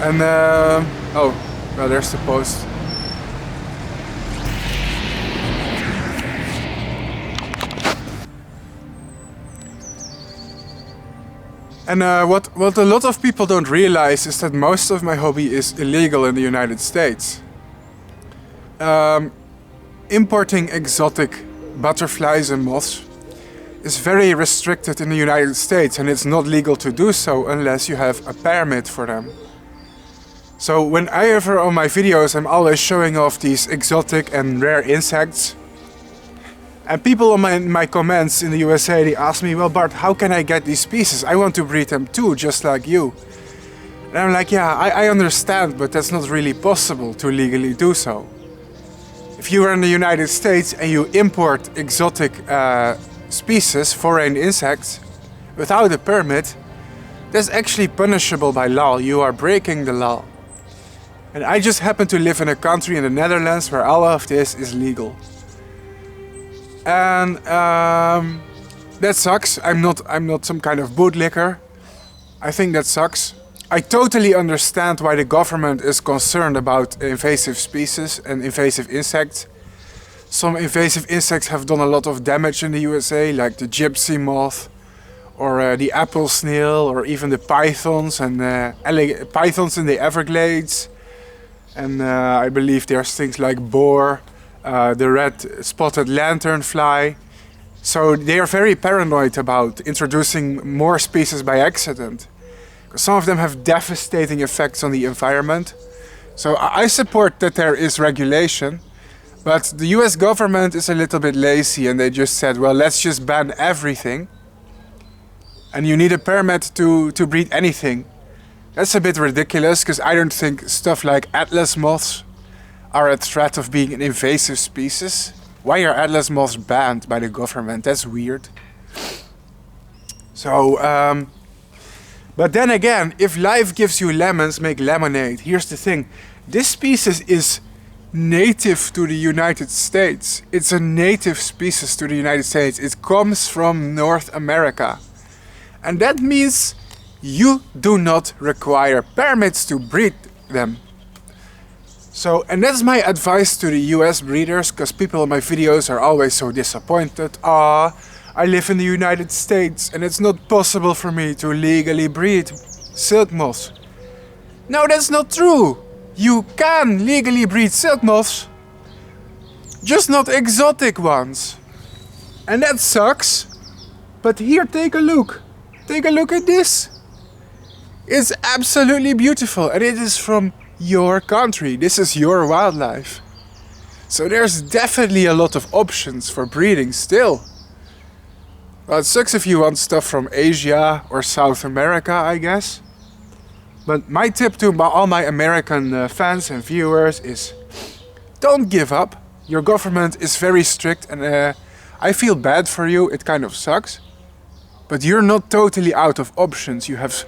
And, oh, well, there's the post. And what a lot of people don't realize is that most of my hobby is illegal in the United States. Importing exotic butterflies and moths is very restricted in the United States, and it's not legal to do so unless you have a permit for them. So whenever on my videos I'm always showing off these exotic and rare insects, and people in my comments in the USA, they ask me, well Bart, how can I get these species? I want to breed them too, just like you. And I'm like, yeah, I understand, but that's not really possible to legally do so. If you are in the United States and you import exotic species, foreign insects, without a permit, that's actually punishable by law. You are breaking the law. And I just happen to live in a country in the Netherlands where all of this is legal. And that sucks. I'm not some kind of bootlicker. I think that sucks. I totally understand why the government is concerned about invasive species and invasive insects. Some invasive insects have done a lot of damage in the USA, like the gypsy moth, or the apple snail, or even the pythons and pythons in the Everglades. And I believe there's things like boar, the red spotted lanternfly. So they are very paranoid about introducing more species by accident. Some of them have devastating effects on the environment. So I support that there is regulation. But the US government is a little bit lazy, and they just said, well, let's just ban everything. And you need a permit to breed anything. That's a bit ridiculous, because I don't think stuff like atlas moths are a threat of being an invasive species. Why are atlas moths banned by the government? That's weird. So, but then again, if life gives you lemons, make lemonade. Here's the thing. This species is native to the United States. It's a native species to the United States. It comes from North America. And that means you do not require permits to breed them. So, and that's my advice to the US breeders, because people in my videos are always so disappointed. I live in the United States and it's not possible for me to legally breed silk moths. No, that's not true. You can legally breed silk moths, just not exotic ones. And that sucks. But here, take a look. Take a look at this. It's absolutely beautiful, and it is from your country. This is your wildlife. So there's definitely a lot of options for breeding still. Well, it sucks if you want stuff from Asia or South America, I guess. But my tip to all my American fans and viewers is, don't give up. Your government is very strict, and I feel bad for you. It kind of sucks. But you're not totally out of options. You have,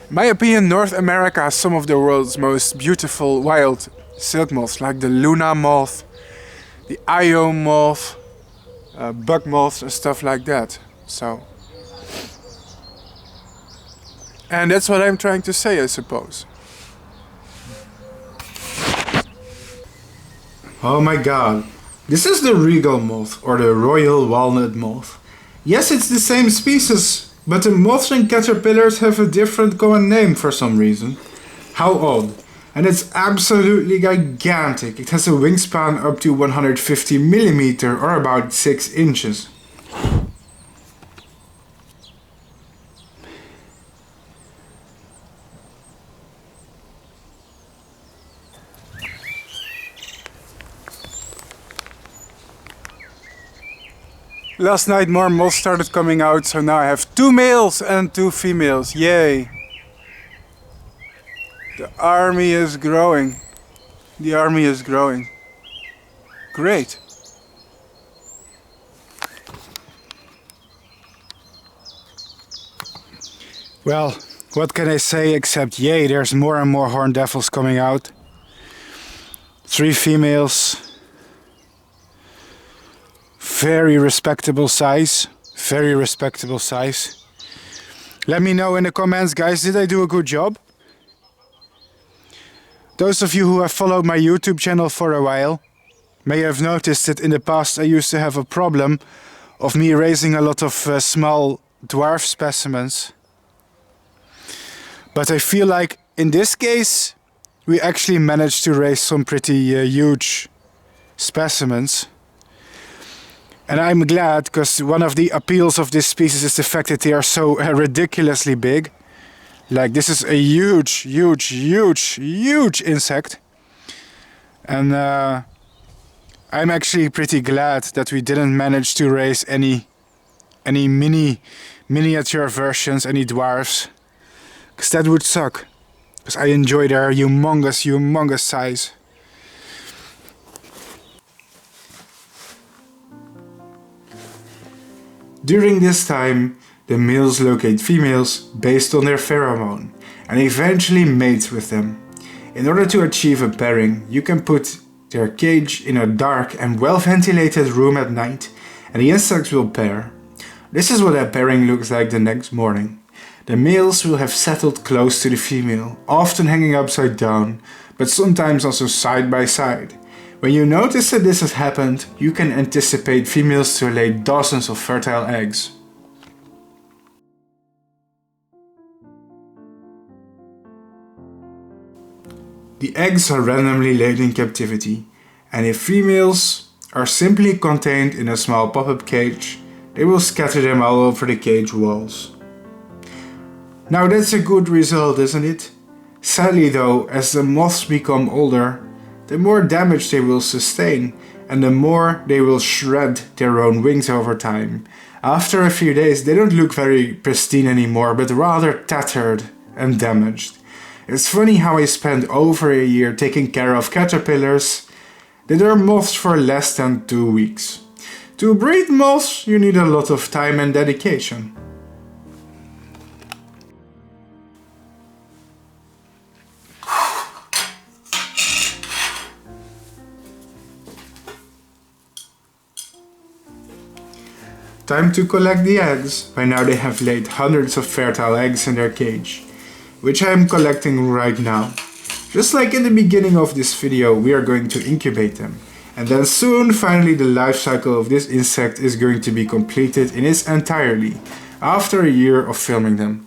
in my opinion, North America has some of the world's most beautiful wild silk moths, like the Luna moth, the Io moth, bug moths and stuff like that. So, and that's what I'm trying to say, I suppose. Oh my god. This is the Regal Moth, or the Royal Walnut Moth. Yes, it's the same species, but the moths and caterpillars have a different common name for some reason. How odd. And it's absolutely gigantic. It has a wingspan up to 150 millimeter, or about 6 inches. Last night more moths started coming out, so now I have 2 males and 2 females. Yay! The army is growing. The army is growing. Great. Well, what can I say except yay, there's more and more horned devils coming out. 3 females. Very respectable size. Very respectable size. Let me know in the comments, guys, did I do a good job? Those of you who have followed my YouTube channel for a while may have noticed that in the past I used to have a problem of me raising a lot of small dwarf specimens. But I feel like in this case, we actually managed to raise some pretty huge specimens. And I'm glad, because one of the appeals of this species is the fact that they are so ridiculously big. Like, this is a huge, huge, huge, huge insect. And I'm actually pretty glad that we didn't manage to raise any miniature versions, any dwarfs. Because that would suck. Because I enjoy their humongous size. During this time, the males locate females based on their pheromone and eventually mate with them. In order to achieve a pairing, you can put their cage in a dark and well ventilated room at night and the insects will pair. This is what a pairing looks like the next morning. The males will have settled close to the female, often hanging upside down, but sometimes also side by side. When you notice that this has happened, you can anticipate females to lay dozens of fertile eggs. The eggs are randomly laid in captivity, and if females are simply contained in a small pop-up cage, they will scatter them all over the cage walls. Now that's a good result, isn't it? Sadly though, as the moths become older, the more damage they will sustain and the more they will shred their own wings over time. After a few days they don't look very pristine anymore, but rather tattered and damaged. It's funny how I spent over a year taking care of caterpillars that are moths for less than 2 weeks. To breed moths you need a lot of time and dedication. Time to collect the eggs. By now they have laid hundreds of fertile eggs in their cage, which I am collecting right now. Just like in the beginning of this video, we are going to incubate them. And then soon, finally, the life cycle of this insect is going to be completed in its entirety, after a year of filming them.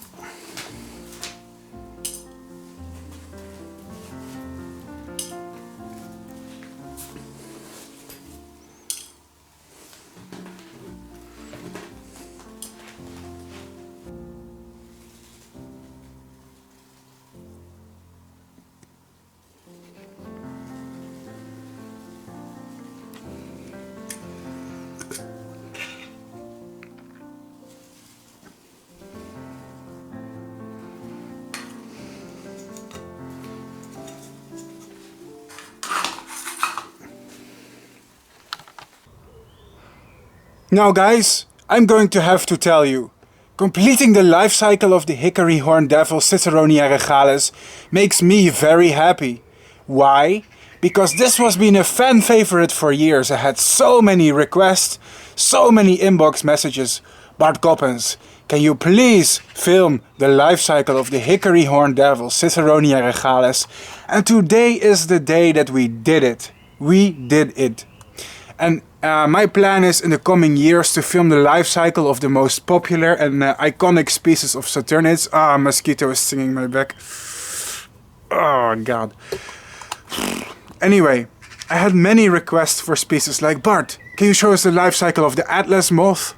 Now guys, I'm going to have to tell you, completing the life cycle of the Hickory Horned Devil Citheronia regalis makes me very happy. Why? Because this has been a fan favorite for years. I had so many requests, so many inbox messages. Bart Coppens, can you please film the life cycle of the Hickory Horned Devil Citheronia regalis? And today is the day that we did it. We did it. And my plan is in the coming years to film the life cycle of the most popular and iconic species of Citheronia. Ah, mosquito is stinging my back. Oh god. Anyway, I had many requests for species like, Bart, can you show us the life cycle of the Atlas moth?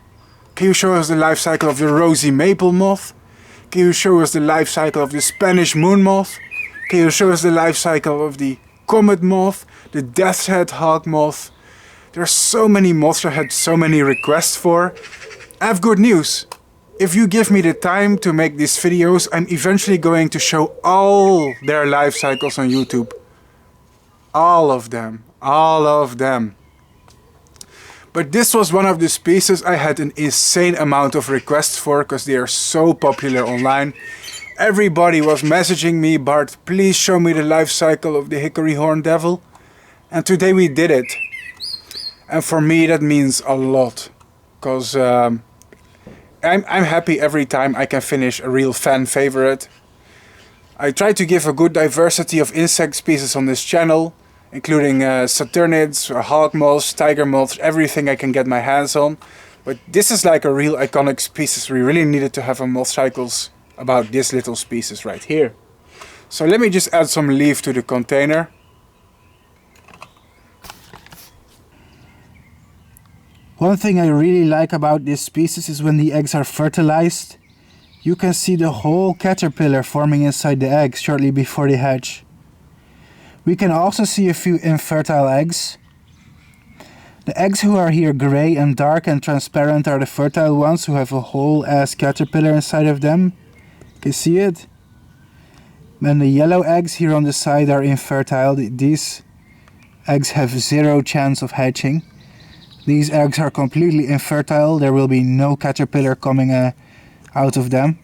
Can you show us the life cycle of the rosy maple moth? Can you show us the life cycle of the Spanish moon moth? Can you show us the life cycle of the comet moth, the death's head hawk moth? There are so many moths I had so many requests for. I have good news. If you give me the time to make these videos, I'm eventually going to show all their life cycles on YouTube. All of them. All of them. But this was one of the species I had an insane amount of requests for because they are so popular online. Everybody was messaging me, Bart, please show me the life cycle of the Hickory Horned Devil. And today we did it. And for me that means a lot, because I'm happy every time I can finish a real fan favorite. I try to give a good diversity of insect species on this channel, including saturnids, hawk moths, tiger moths, everything I can get my hands on. But this is like a real iconic species. We really needed to have a MothCycles about this little species right here. So let me just add some leaf to the container. One thing I really like about this species is when the eggs are fertilized, you can see the whole caterpillar forming inside the eggs shortly before they hatch. We can also see a few infertile eggs. The eggs who are here grey and dark and transparent are the fertile ones who have a whole ass caterpillar inside of them. You can see it. And the yellow eggs here on the side are infertile. These eggs have zero chance of hatching. These eggs are completely infertile. There will be no caterpillar coming out of them.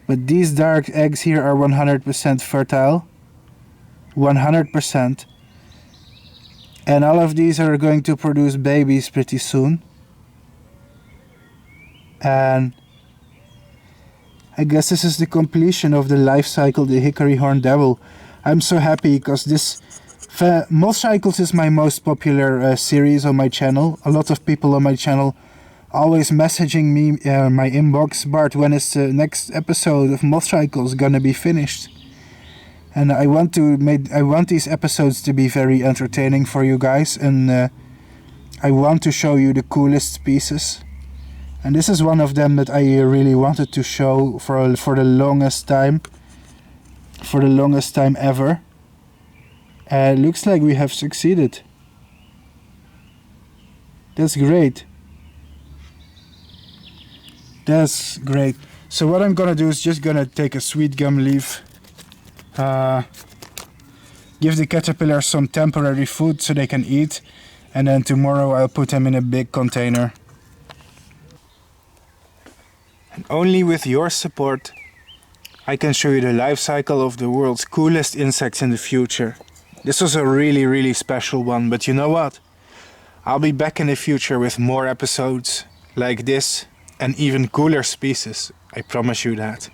But these dark eggs here are 100% fertile. 100%. And all of these are going to produce babies pretty soon. And I guess this is the completion of the life cycle, the Hickory Horned Devil. I'm so happy because this MothCycles is my most popular series on my channel. A lot of people on my channel always messaging me my inbox, Bart, when is the next episode of MothCycles gonna be finished? And I want these episodes to be very entertaining for you guys, and I want to show you the coolest species. And this is one of them that I really wanted to show for the longest time. For the longest time ever. Looks like we have succeeded. That's great. That's great. So what I'm gonna do is just gonna take a sweet gum leaf. Give the caterpillars some temporary food so they can eat. And then tomorrow I'll put them in a big container. And only with your support I can show you the life cycle of the world's coolest insects in the future. This was a really special one, but you know what? I'll be back in the future with more episodes like this and even cooler species. I promise you that.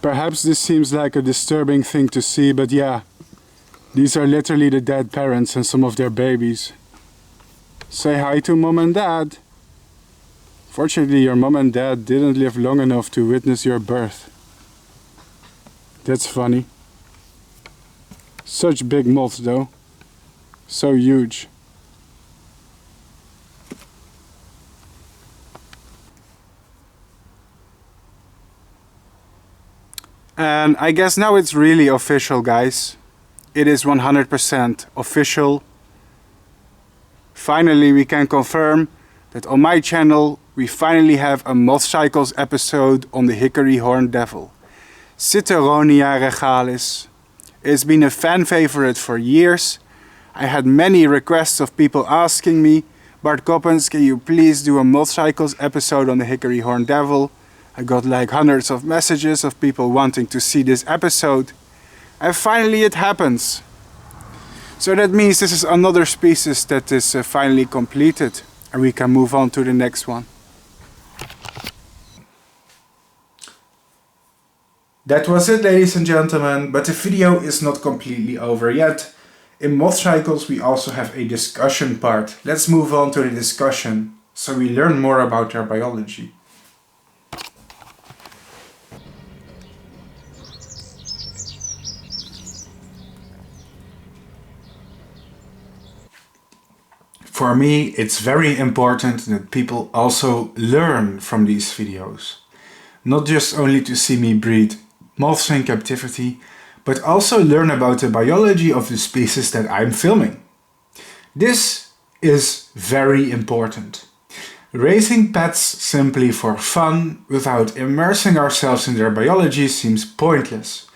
Perhaps this seems like a disturbing thing to see, but yeah, these are literally the dead parents and some of their babies. Say hi to mom and dad. Fortunately, your mom and dad didn't live long enough to witness your birth. That's funny. Such big moths though. So huge. And I guess now it's really official, guys. It is 100% official. Finally, we can confirm that on my channel we finally have a MothCycles episode on the Hickory Horned Devil. Citheronia regalis. It's been a fan favorite for years. I had many requests of people asking me, Bart Coppens, can you please do a MothCycles episode on the Hickory Horned Devil? I got like hundreds of messages of people wanting to see this episode. And finally it happens. So that means this is another species that is finally completed. And we can move on to the next one. That was it, ladies and gentlemen, but the video is not completely over yet. In MothCycles we also have a discussion part. Let's move on to the discussion, so we learn more about their biology. For me, it's very important that people also learn from these videos. Not just only to see me breed moths in captivity, but also learn about the biology of the species that I'm filming. This is very important. Raising pets simply for fun, without immersing ourselves in their biology, seems pointless.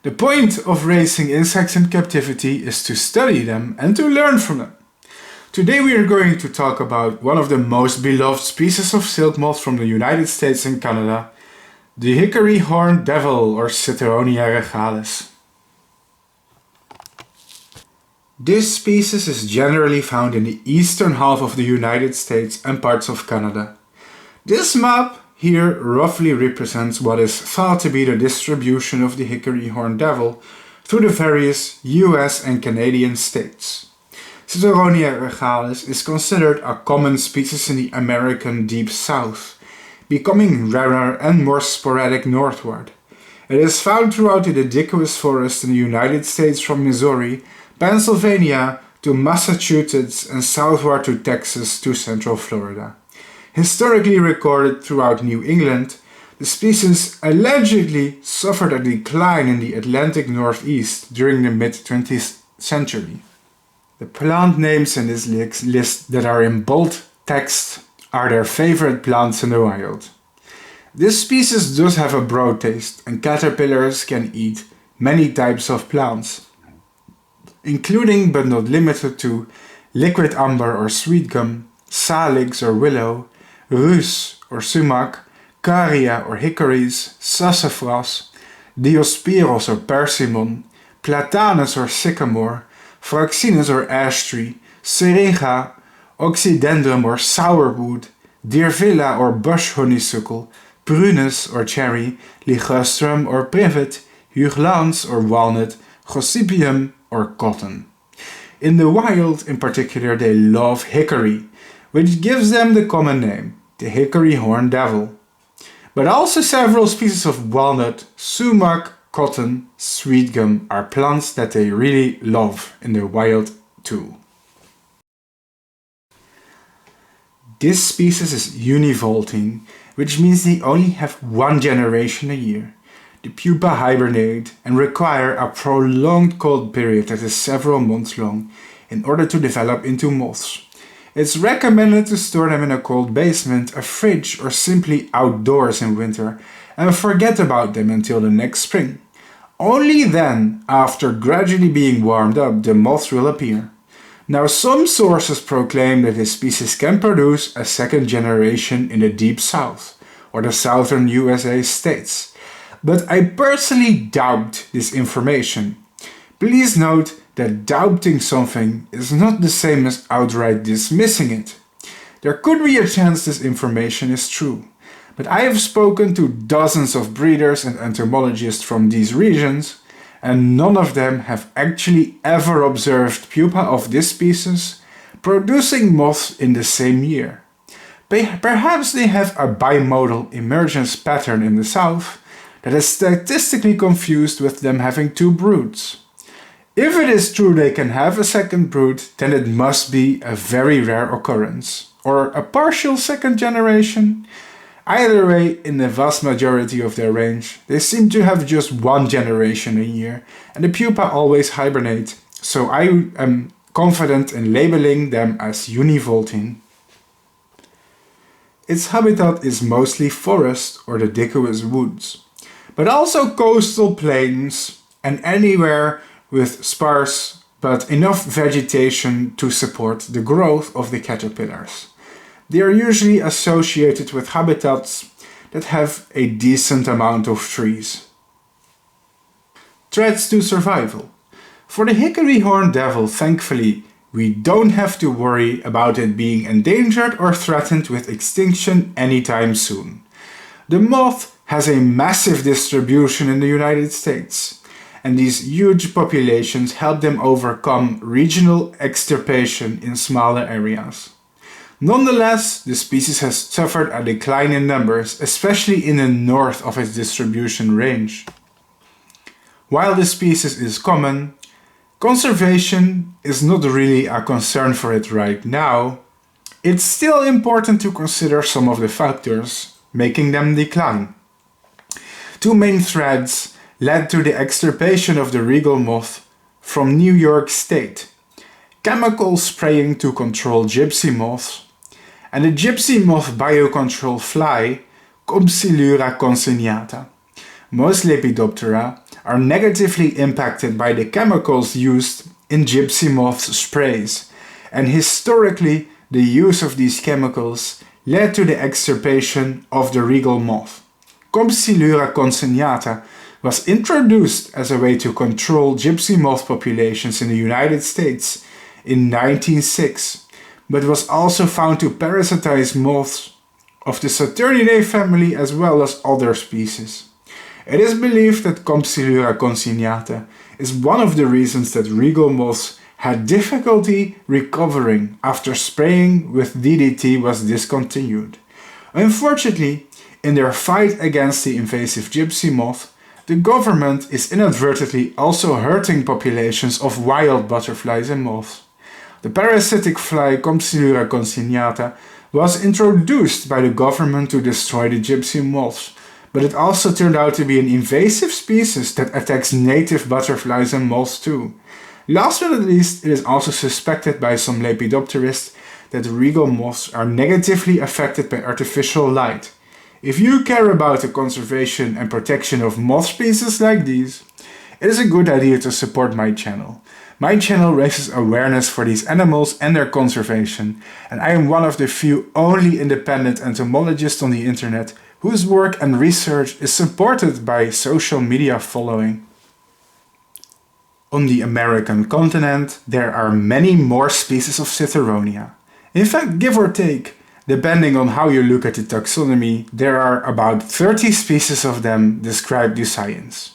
The point of raising insects in captivity is to study them and to learn from them. Today we are going to talk about one of the most beloved species of silk moth from the United States and Canada, the Hickory Horned Devil or Citheronia regalis. This species is generally found in the eastern half of the United States and parts of Canada. This map here roughly represents what is thought to be the distribution of the Hickory Horned Devil through the various US and Canadian states. Citheronia regalis is considered a common species in the American Deep South, becoming rarer and more sporadic northward. It is found throughout the deciduous forest in the United States from Missouri, Pennsylvania to Massachusetts and southward to Texas to central Florida. Historically recorded throughout New England, the species allegedly suffered a decline in the Atlantic Northeast during the mid-20th century. The plant names in this list that are in bold text are their favorite plants in the wild. This species does have a broad taste, and caterpillars can eat many types of plants, including but not limited to liquid amber or sweet gum, salix or willow, rus or sumac, caria or hickories, sassafras, diospyros or persimmon, platanus or sycamore, fraxinus or ash tree, serega, oxydendrum or sourwood, dirvilla or bush honeysuckle, prunus or cherry, ligustrum or privet, huglans or walnut, gossypium or cotton. In the wild, in particular, they love hickory, which gives them the common name, the hickory horned devil. But also several species of walnut, sumac, cotton, sweet gum are plants that they really love in the wild too. This species is univolting, which means they only have one generation a year. The pupa hibernate and require a prolonged cold period that is several months long in order to develop into moths. It's recommended to store them in a cold basement, a fridge, or simply outdoors in winter and forget about them until the next spring. Only then, after gradually being warmed up, the moths will appear. Now, some sources proclaim that this species can produce a second generation in the Deep South or the southern USA states, but I personally doubt this information. Please note that doubting something is not the same as outright dismissing it. There could be a chance this information is true, but I have spoken to dozens of breeders and entomologists from these regions, and none of them have actually ever observed pupa of this species producing moths in the same year. Perhaps they have a bimodal emergence pattern in the south that is statistically confused with them having two broods. If it is true they can have a second brood, then it must be a very rare occurrence, or a partial second generation. Either way, in the vast majority of their range, they seem to have just one generation a year, and the pupa always hibernate, so I am confident in labeling them as univolting. Its habitat is mostly forest or the deciduous woods, but also coastal plains and anywhere with sparse but enough vegetation to support the growth of the caterpillars. They are usually associated with habitats that have a decent amount of trees. Threats to survival. For the hickory horned devil, thankfully, we don't have to worry about it being endangered or threatened with extinction anytime soon. The moth has a massive distribution in the United States, and these huge populations help them overcome regional extirpation in smaller areas. Nonetheless, the species has suffered a decline in numbers, especially in the north of its distribution range. While the species is common, conservation is not really a concern for it right now. It's still important to consider some of the factors making them decline. Two main threats led to the extirpation of the Regal Moth from New York State: chemical spraying to control gypsy moths, and the gypsy moth biocontrol fly, Compsilura consignata. Most Lepidoptera are negatively impacted by the chemicals used in gypsy moth sprays, and historically the use of these chemicals led to the extirpation of the Regal Moth. Compsilura consignata was introduced as a way to control gypsy moth populations in the United States in 1906, but was also found to parasitize moths of the Citheronia family as well as other species. It is believed that Compsilura consignata is one of the reasons that Regal moths had difficulty recovering after spraying with DDT was discontinued. Unfortunately, in their fight against the invasive gypsy moth, the government is inadvertently also hurting populations of wild butterflies and moths. The parasitic fly Compsylura consignata was introduced by the government to destroy the gypsy moths, but it also turned out to be an invasive species that attacks native butterflies and moths too. Last but not least, it is also suspected by some lepidopterists that regal moths are negatively affected by artificial light. If you care about the conservation and protection of moth species like these, it is a good idea to support my channel. My channel raises awareness for these animals and their conservation, and I am one of the few only independent entomologists on the internet whose work and research is supported by social media following. On the American continent, there are many more species of Citheronia. In fact, give or take, depending on how you look at the taxonomy, there are about 30 species of them described to science.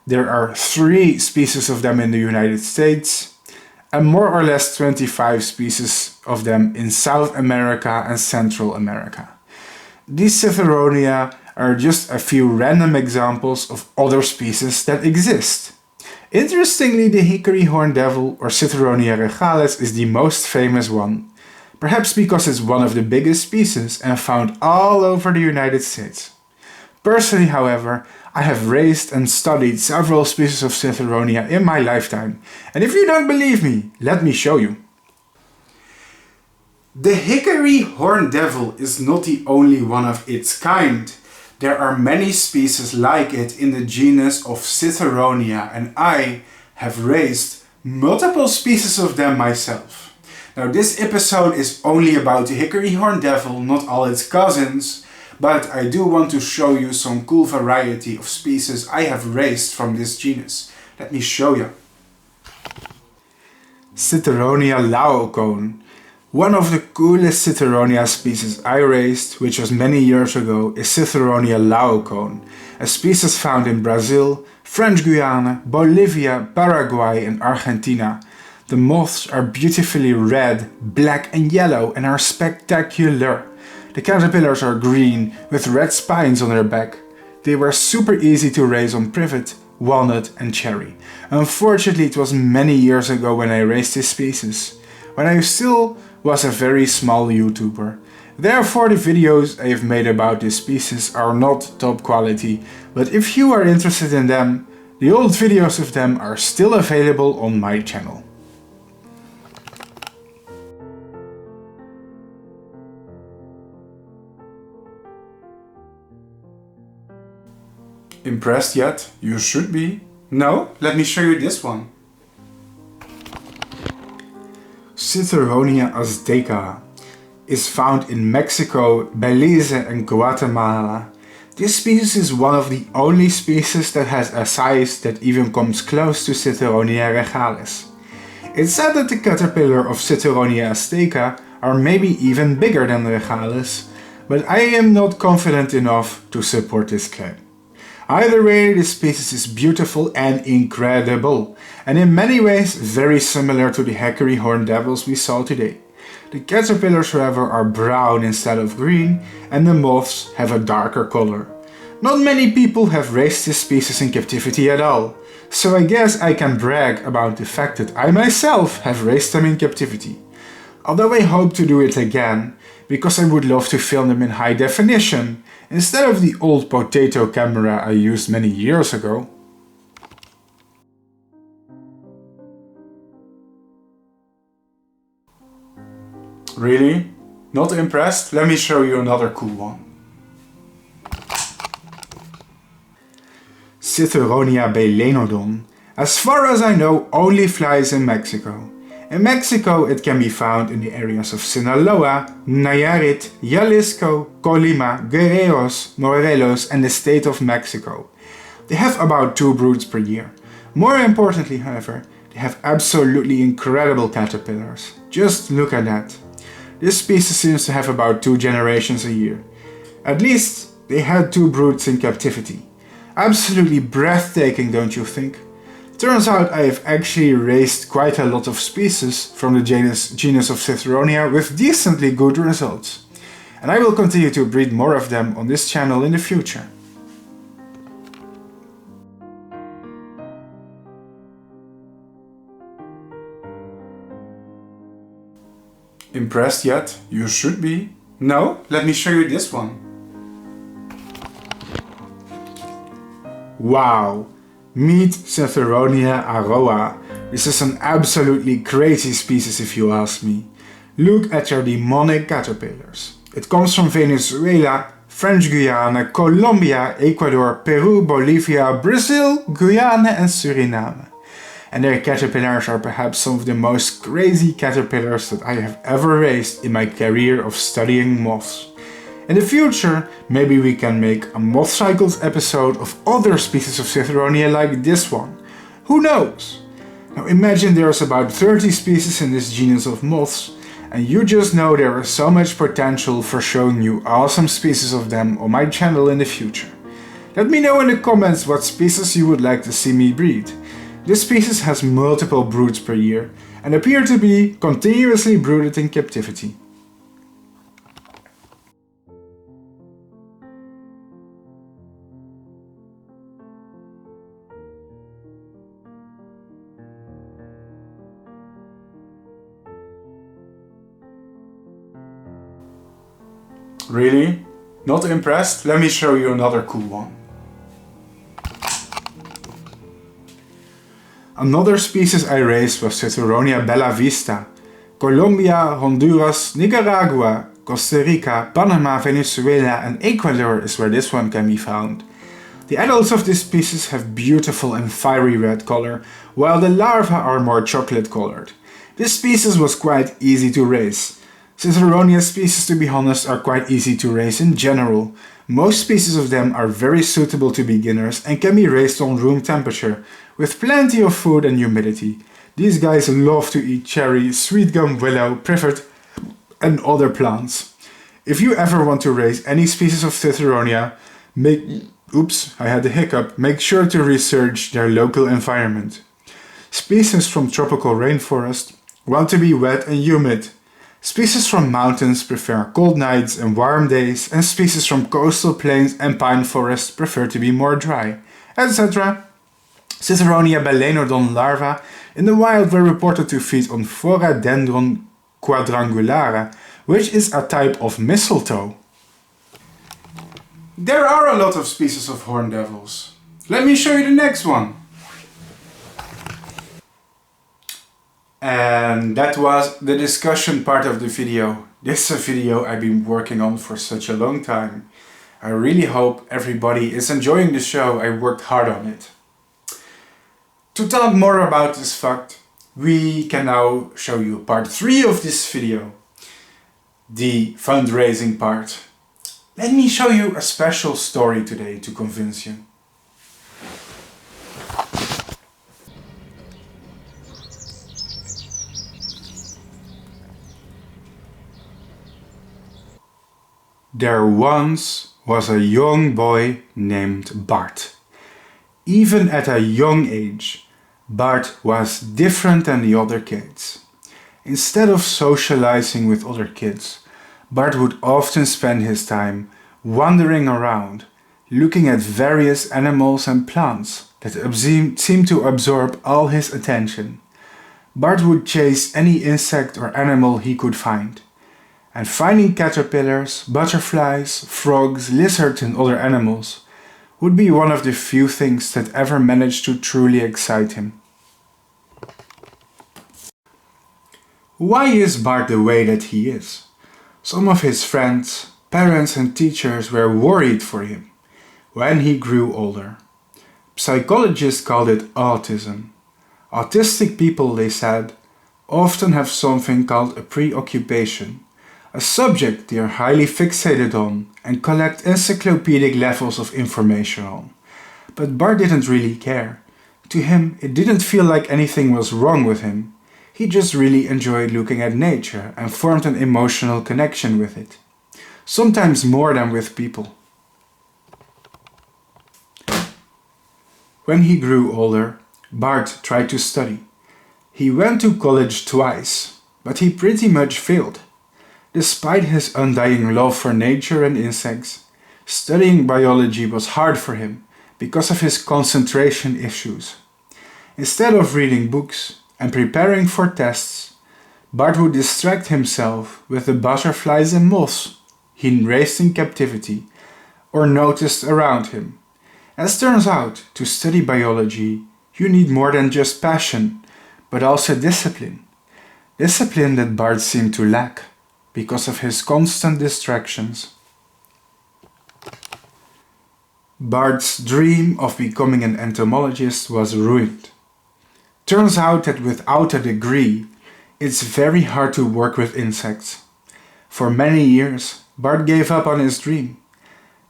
There are 3 species of them in the United States, and more or less 25 species of them in South America and Central America. These Citheronia are just a few random examples of other species that exist. Interestingly, the Hickory Horned Devil or Citheronia regalis is the most famous one, perhaps because it's one of the biggest species and found all over the United States. Personally, however, I have raised and studied several species of Citheronia in my lifetime, and if you don't believe me, let me show you. The Hickory Horned Devil is not the only one of its kind. There are many species like it in the genus of Citheronia, and I have raised multiple species of them myself. Now, this episode is only about the Hickory Horned Devil, not all its cousins, but I do want to show you some cool variety of species I have raised from this genus. Let me show you. Citheronia laocone. One of the coolest Citheronia species I raised, which was many years ago, is Citheronia laocone, a species found in Brazil, French Guiana, Bolivia, Paraguay and Argentina. The moths are beautifully red, black and yellow and are spectacular. The caterpillars are green with red spines on their back. They were super easy to raise on privet, walnut and cherry. Unfortunately, it was many years ago when I raised this species, when I still was a very small YouTuber. Therefore, the videos I have made about this species are not top quality, but if you are interested in them, the old videos of them are still available on my channel. Impressed yet? You should be. No? Let me show you this one. Citheronia azteca is found in Mexico, Belize and Guatemala. This species is one of the only species that has a size that even comes close to Citheronia regalis. It's said that the caterpillar of Citheronia azteca are maybe even bigger than regalis, but I am not confident enough to support this claim. Either way, this species is beautiful and incredible, and in many ways very similar to the Hickory Horned Devils we saw today. The caterpillars, however, are brown instead of green, and the moths have a darker color. Not many people have raised this species in captivity at all, so I guess I can brag about the fact that I myself have raised them in captivity. Although I hope to do it again, because I would love to film them in high definition, instead of the old potato camera I used many years ago. Really? Not impressed? Let me show you another cool one. Citheronia belenodon, as far as I know, only flies in Mexico. In Mexico, it can be found in the areas of Sinaloa, Nayarit, Jalisco, Colima, Guerrero, Morelos and the state of Mexico. They have about 2 broods per year. More importantly, however, they have absolutely incredible caterpillars. Just look at that. This species seems to have about 2 generations a year. At least, they had 2 broods in captivity. Absolutely breathtaking, don't you think? Turns out I have actually raised quite a lot of species from the genus of Citheronia with decently good results. And I will continue to breed more of them on this channel in the future. Impressed yet? You should be. No? Let me show you this one. Wow! Meet Citheronia aroa. This is an absolutely crazy species if you ask me. Look at their demonic caterpillars. It comes from Venezuela, French Guiana, Colombia, Ecuador, Peru, Bolivia, Brazil, Guyana and Suriname. And their caterpillars are perhaps some of the most crazy caterpillars that I have ever raised in my career of studying moths. In the future, maybe we can make a MothCycles episode of other species of Citheronia like this one. Who knows? Now imagine there's about 30 species in this genus of moths, and you just know there is so much potential for showing you awesome species of them on my channel in the future. Let me know in the comments what species you would like to see me breed. This species has multiple broods per year and appear to be continuously brooded in captivity. Really? Not impressed? Let me show you another cool one. Another species I raised was Citheronia bella vista. Colombia, Honduras, Nicaragua, Costa Rica, Panama, Venezuela and Ecuador is where this one can be found. The adults of this species have beautiful and fiery red color, while the larvae are more chocolate colored. This species was quite easy to raise. Citheronia species, to be honest, are quite easy to raise in general. Most species of them are very suitable to beginners and can be raised on room temperature, with plenty of food and humidity. These guys love to eat cherry, sweet gum willow, privet and other plants. If you ever want to raise any species of Citheronia, make sure to research their local environment. Species from tropical rainforest want to be wet and humid. Species from mountains prefer cold nights and warm days, and species from coastal plains and pine forests prefer to be more dry, etc. Citheronia belenodon larvae in the wild were reported to feed on Phoradendron quadrangulare, which is a type of mistletoe. There are a lot of species of horned devils. Let me show you the next one. And that was the discussion part of the video. This is a video I've been working on for such a long time. I really hope everybody is enjoying the show. I worked hard on it. To talk more about this fact, we can now show you part 3 of this video. The fundraising part. Let me show you a special story today to convince you. There once was a young boy named Bart. Even at a young age, Bart was different than the other kids. Instead of socializing with other kids, Bart would often spend his time wandering around, looking at various animals and plants that seemed to absorb all his attention. Bart would chase any insect or animal he could find. And finding caterpillars, butterflies, frogs, lizards and other animals would be one of the few things that ever managed to truly excite him. Why is Bart the way that he is? Some of his friends, parents and teachers were worried for him when he grew older. Psychologists called it autism. Autistic people, they said, often have something called a preoccupation, a subject they are highly fixated on and collect encyclopedic levels of information on. But Bart didn't really care. To him, it didn't feel like anything was wrong with him. He just really enjoyed looking at nature and formed an emotional connection with it. Sometimes more than with people. When he grew older, Bart tried to study. He went to college twice, but he pretty much failed. Despite his undying love for nature and insects, studying biology was hard for him because of his concentration issues. Instead of reading books and preparing for tests, Bart would distract himself with the butterflies and moths he raised in captivity or noticed around him. As turns out, to study biology, you need more than just passion, but also discipline. Discipline that Bart seemed to lack because of his constant distractions. Bart's dream of becoming an entomologist was ruined. Turns out that without a degree, it's very hard to work with insects. For many years, Bart gave up on his dream.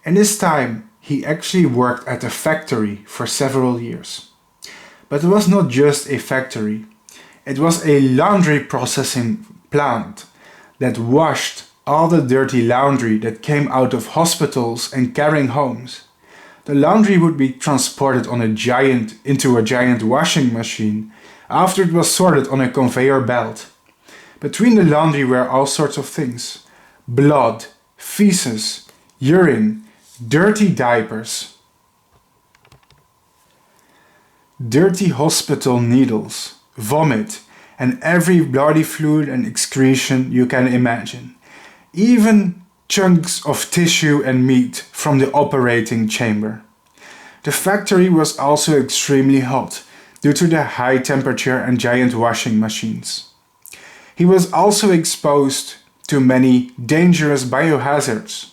And this time, he actually worked at a factory for several years. But it was not just a factory. It was a laundry processing plant that washed all the dirty laundry that came out of hospitals and caring homes. The laundry would be transported into a giant washing machine after it was sorted on a conveyor belt. Between the laundry were all sorts of things: blood, feces, urine, dirty diapers, dirty hospital needles, vomit, and every bloody fluid and excretion you can imagine. Even chunks of tissue and meat from the operating chamber. The factory was also extremely hot due to the high temperature and giant washing machines. He was also exposed to many dangerous biohazards.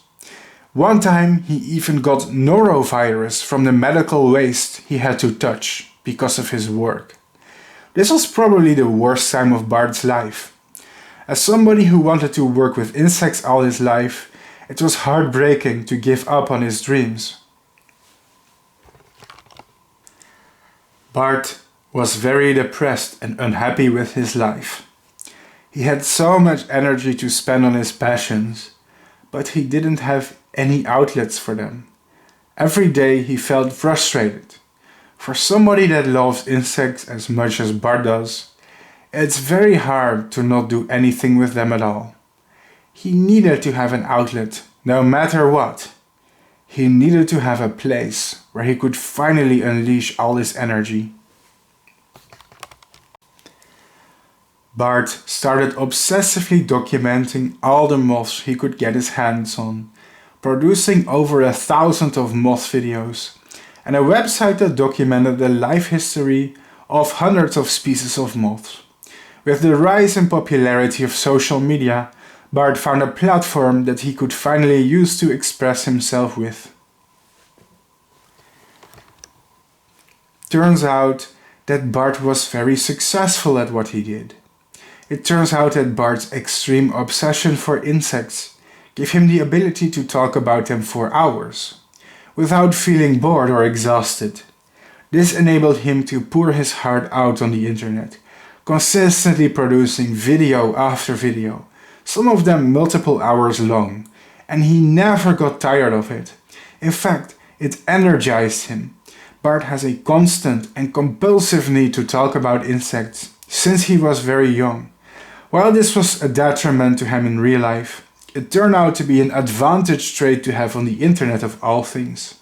One time he even got norovirus from the medical waste he had to touch because of his work. This was probably the worst time of Bart's life. As somebody who wanted to work with insects all his life, it was heartbreaking to give up on his dreams. Bart was very depressed and unhappy with his life. He had so much energy to spend on his passions, but he didn't have any outlets for them. Every day he felt frustrated. For somebody that loves insects as much as Bart does, it's very hard to not do anything with them at all. He needed to have an outlet, no matter what. He needed to have a place where he could finally unleash all his energy. Bart started obsessively documenting all the moths he could get his hands on, producing over 1,000 of moth videos, and a website that documented the life history of hundreds of species of moths. With the rise in popularity of social media, Bart found a platform that he could finally use to express himself with. Turns out that Bart was very successful at what he did. It turns out that Bart's extreme obsession for insects gave him the ability to talk about them for hours, without feeling bored or exhausted. This enabled him to pour his heart out on the internet, consistently producing video after video, some of them multiple hours long, and he never got tired of it. In fact, it energized him. Bart has a constant and compulsive need to talk about insects since he was very young. While this was a detriment to him in real life, it turned out to be an advantage trait to have on the internet of all things.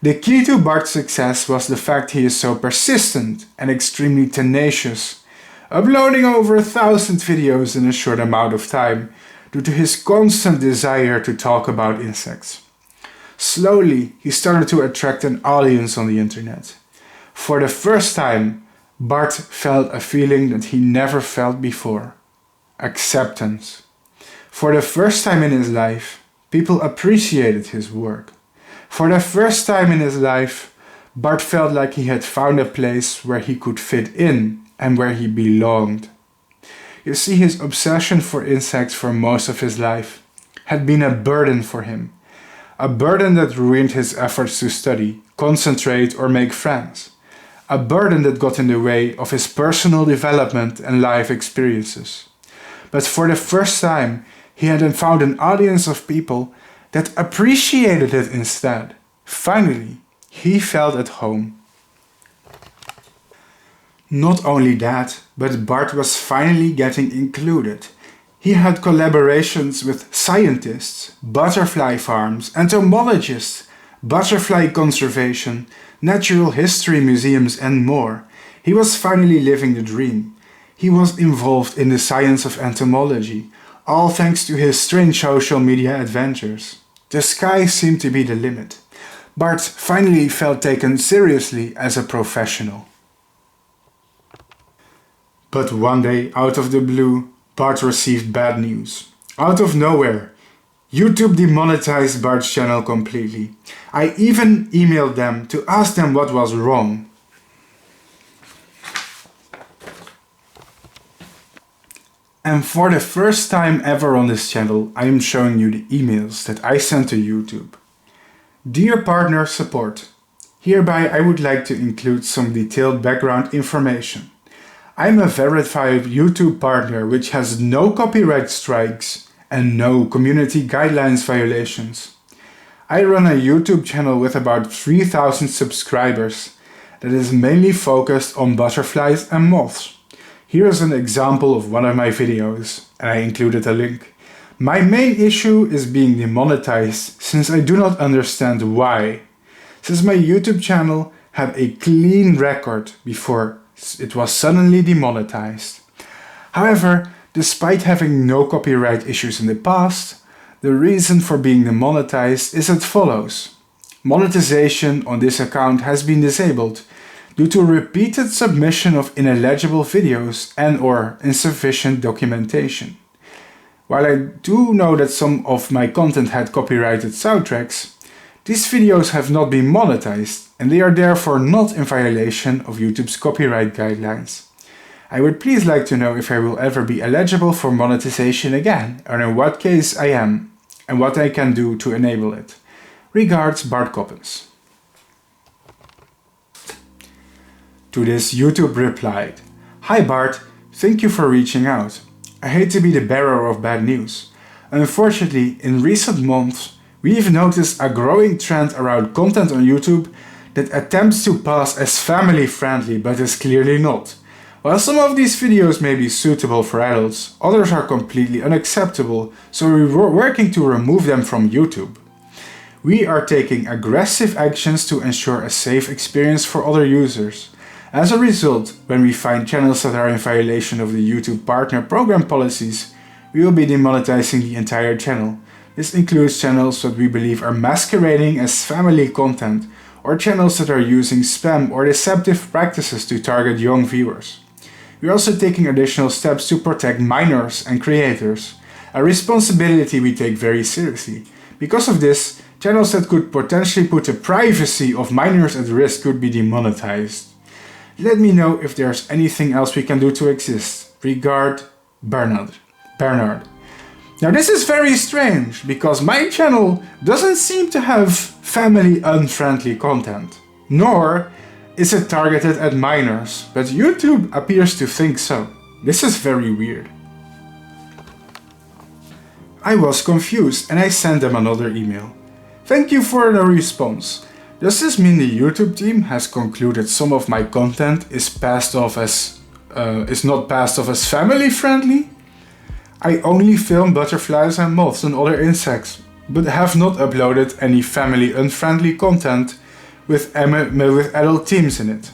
The key to Bart's success was the fact he is so persistent and extremely tenacious, uploading over 1,000 videos in a short amount of time due to his constant desire to talk about insects. Slowly, he started to attract an audience on the internet. For the first time, Bart felt a feeling that he never felt before: acceptance. For the first time in his life, people appreciated his work. For the first time in his life, Bart felt like he had found a place where he could fit in and where he belonged. You see, his obsession for insects for most of his life had been a burden for him. A burden that ruined his efforts to study, concentrate, or make friends. A burden that got in the way of his personal development and life experiences. But for the first time, he had found an audience of people that appreciated it instead. Finally, he felt at home. Not only that, but Bart was finally getting included. He had collaborations with scientists, butterfly farms, entomologists, butterfly conservation, natural history museums and more. He was finally living the dream. He was involved in the science of entomology, all thanks to his strange social media adventures. The sky seemed to be the limit. Bart finally felt taken seriously as a professional. But one day, out of the blue, Bart received bad news. Out of nowhere, YouTube demonetized Bart's channel completely. I even emailed them to ask them what was wrong. And for the first time ever on this channel, I am showing you the emails that I sent to YouTube. Dear partner support, hereby I would like to include some detailed background information. I am a verified YouTube partner which has no copyright strikes and no community guidelines violations. I run a YouTube channel with about 3,000 subscribers that is mainly focused on butterflies and moths. Here is an example of one of my videos, and I included a link. My main issue is being demonetized since I do not understand why. Since my YouTube channel had a clean record before it was suddenly demonetized. However, despite having no copyright issues in the past, the reason for being demonetized is as follows. Monetization on this account has been disabled due to repeated submission of ineligible videos and/or insufficient documentation. While I do know that some of my content had copyrighted soundtracks, these videos have not been monetized and they are therefore not in violation of YouTube's copyright guidelines. I would please like to know if I will ever be eligible for monetization again, or in what case I am, and what I can do to enable it. Regards, Bart Coppens. To this, YouTube replied, Hi Bart, thank you for reaching out. I hate to be the bearer of bad news. Unfortunately, in recent months, we've noticed a growing trend around content on YouTube that attempts to pass as family friendly but is clearly not. While some of these videos may be suitable for adults, others are completely unacceptable, so we're working to remove them from YouTube. We are taking aggressive actions to ensure a safe experience for other users. As a result, when we find channels that are in violation of the YouTube partner program policies, we will be demonetizing the entire channel. This includes channels that we believe are masquerading as family content, or channels that are using spam or deceptive practices to target young viewers. We are also taking additional steps to protect minors and creators, a responsibility we take very seriously. Because of this, channels that could potentially put the privacy of minors at risk could be demonetized. Let me know if there's anything else we can do to exist. Regard, Bernard. Now this is very strange, because my channel doesn't seem to have family unfriendly content, nor is it targeted at minors, but YouTube appears to think so. This is very weird. I was confused and I sent them another email. Thank you for the response. Does this mean the YouTube team has concluded some of my content is not passed off as family friendly? I only film butterflies and moths and other insects, but have not uploaded any family unfriendly content with adult themes in it.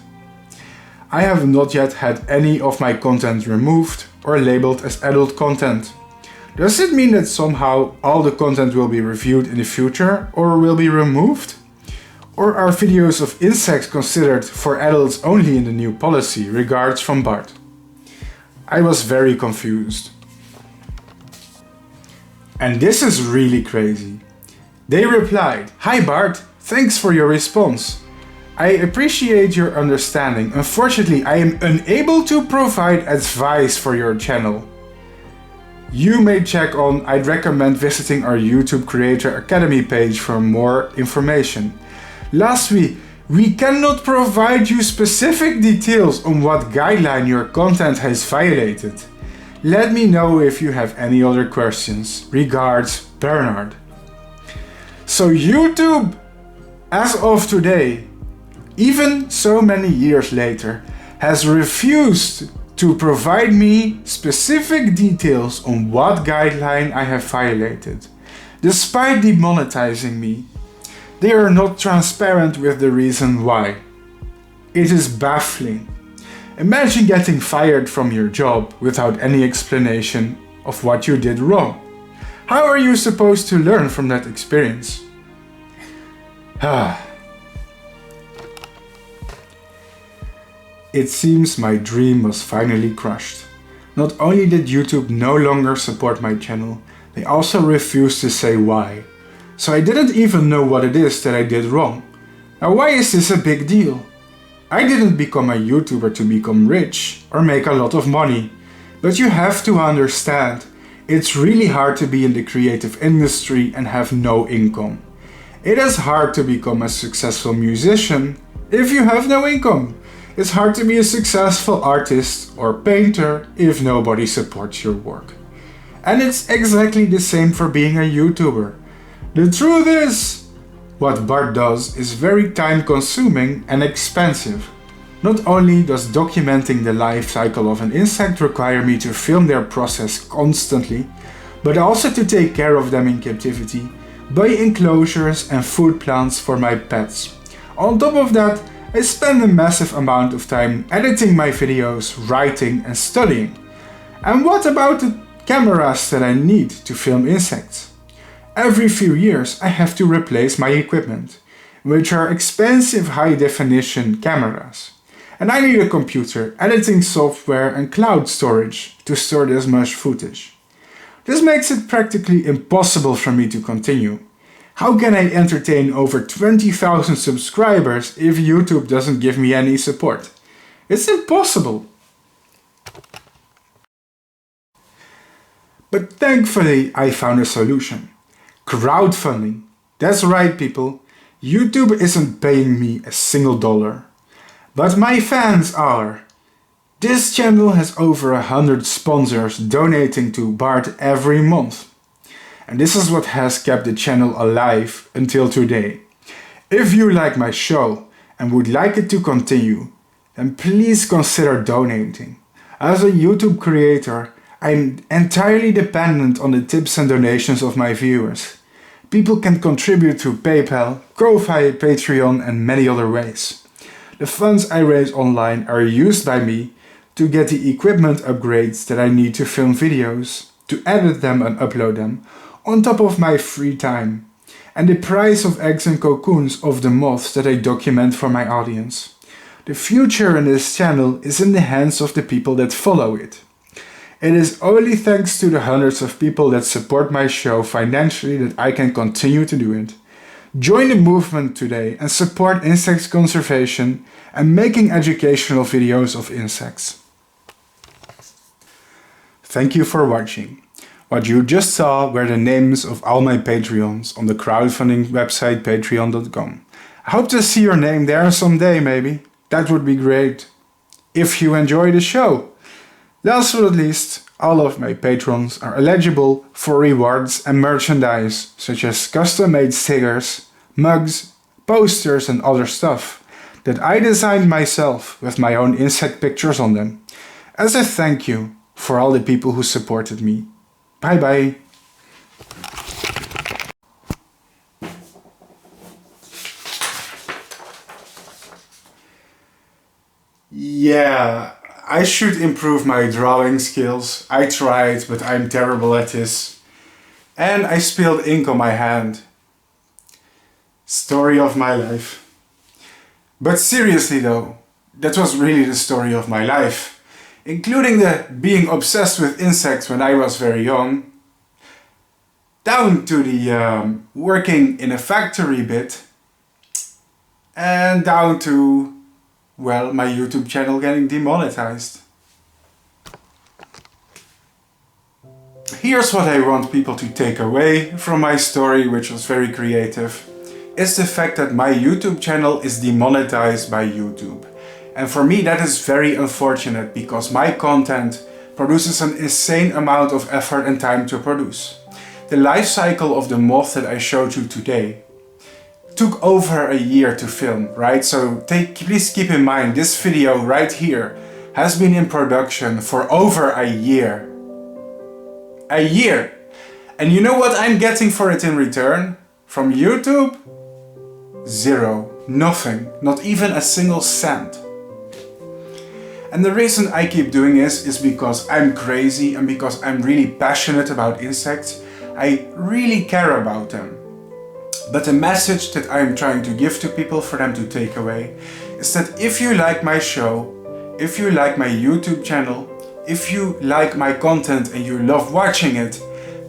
I have not yet had any of my content removed or labeled as adult content. Does it mean that somehow all the content will be reviewed in the future or will be removed? Or are videos of insects considered for adults only in the new policy? Regards from Bart. I was very confused. And this is really crazy. They replied, Hi Bart, thanks for your response. I appreciate your understanding. Unfortunately, I am unable to provide advice for your channel. You may check on, I'd recommend visiting our YouTube Creator Academy page for more information. Lastly, we cannot provide you specific details on what guideline your content has violated. Let me know if you have any other questions. Regards, Bernard. So YouTube, as of today, even so many years later, has refused to provide me specific details on what guideline I have violated, despite demonetizing me. They are not transparent with the reason why. It is baffling. Imagine getting fired from your job without any explanation of what you did wrong. How are you supposed to learn from that experience? It seems my dream was finally crushed. Not only did YouTube no longer support my channel, they also refused to say why. So I didn't even know what it is that I did wrong. Now why is this a big deal? I didn't become a YouTuber to become rich or make a lot of money. But you have to understand, it's really hard to be in the creative industry and have no income. It is hard to become a successful musician if you have no income. It's hard to be a successful artist or painter if nobody supports your work. And it's exactly the same for being a YouTuber. The truth is, what Bart does is very time consuming and expensive. Not only does documenting the life cycle of an insect require me to film their process constantly, but also to take care of them in captivity, buy enclosures and food plants for my pets. On top of that, I spend a massive amount of time editing my videos, writing and studying. And what about the cameras that I need to film insects? Every few years I have to replace my equipment, which are expensive high-definition cameras. And I need a computer, editing software and cloud storage to store this much footage. This makes it practically impossible for me to continue. How can I entertain over 20,000 subscribers if YouTube doesn't give me any support? It's impossible. But thankfully I found a solution. Crowdfunding. That's right, people. YouTube isn't paying me a single dollar. But my fans are. This channel has over 100 sponsors donating to Bart every month. And this is what has kept the channel alive until today. If you like my show and would like it to continue, then please consider donating. As a YouTube creator, I'm entirely dependent on the tips and donations of my viewers. People can contribute through PayPal, Ko-Fi, Patreon and many other ways. The funds I raise online are used by me to get the equipment upgrades that I need to film videos, to edit them and upload them, on top of my free time, and the price of eggs and cocoons of the moths that I document for my audience. The future in this channel is in the hands of the people that follow it. It is only thanks to the hundreds of people that support my show financially that I can continue to do it. Join the movement today and support insect conservation and making educational videos of insects. Thank you for watching. What you just saw were the names of all my Patreons on the crowdfunding website patreon.com. I hope to see your name there someday maybe. That would be great. If you enjoy the show. Last but not least, all of my patrons are eligible for rewards and merchandise, such as custom-made stickers, mugs, posters and other stuff that I designed myself with my own insect pictures on them, as a thank you for all the people who supported me. Bye bye! Yeah, I should improve my drawing skills. I tried, but I'm terrible at this. And I spilled ink on my hand. Story of my life. But seriously though, that was really the story of my life. Including the being obsessed with insects when I was very young. Down to the working in a factory bit. And down to, well, my YouTube channel getting demonetized. Here's what I want people to take away from my story, which was very creative. It's the fact that my YouTube channel is demonetized by YouTube. And for me that is very unfortunate because my content produces an insane amount of effort and time to produce. The life cycle of the moth that I showed you today took over a year to film, right? So please keep in mind, this video right here has been in production for over a year. A year! And you know what I'm getting for it in return? From YouTube? Zero. Nothing. Not even a single cent. And the reason I keep doing this is because I'm crazy and because I'm really passionate about insects. I really care about them. But the message that I'm trying to give to people for them to take away is that if you like my show, if you like my YouTube channel, if you like my content and you love watching it,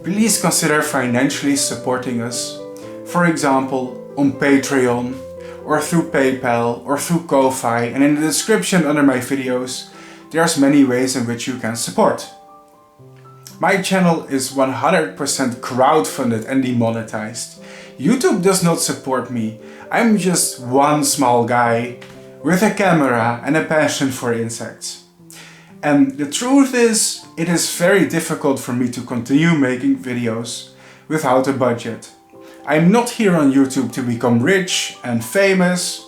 please consider financially supporting us. For example, on Patreon, or through PayPal, or through Ko-Fi, and in the description under my videos, there's many ways in which you can support. My channel is 100% crowdfunded and demonetized. YouTube does not support me. I'm just one small guy with a camera and a passion for insects. And the truth is, it is very difficult for me to continue making videos without a budget. I'm not here on YouTube to become rich and famous,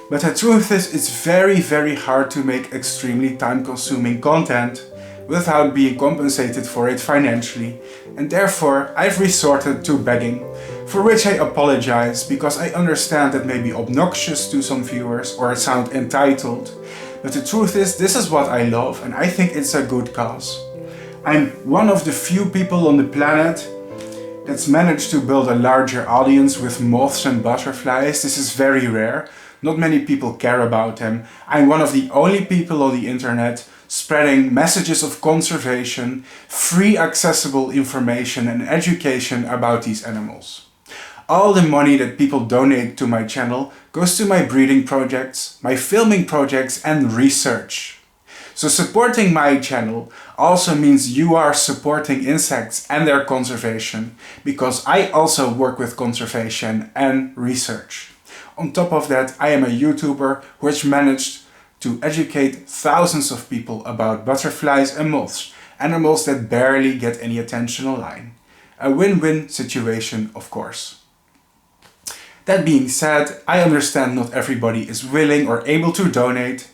but the truth is, it's very hard to make extremely time-consuming content without being compensated for it financially, and therefore I've resorted to begging, for which I apologize because I understand that may be obnoxious to some viewers or sound entitled, but the truth is, this is what I love and I think it's a good cause. I'm one of the few people on the planet that's managed to build a larger audience with moths and butterflies. This is very rare. Not many people care about them. I'm one of the only people on the internet spreading messages of conservation, free accessible information and education about these animals. All the money that people donate to my channel goes to my breeding projects, my filming projects and research. So supporting my channel also means you are supporting insects and their conservation, because I also work with conservation and research. On top of that, I am a YouTuber who has managed to educate thousands of people about butterflies and moths, animals that barely get any attention online. A win-win situation, of course. That being said, I understand not everybody is willing or able to donate.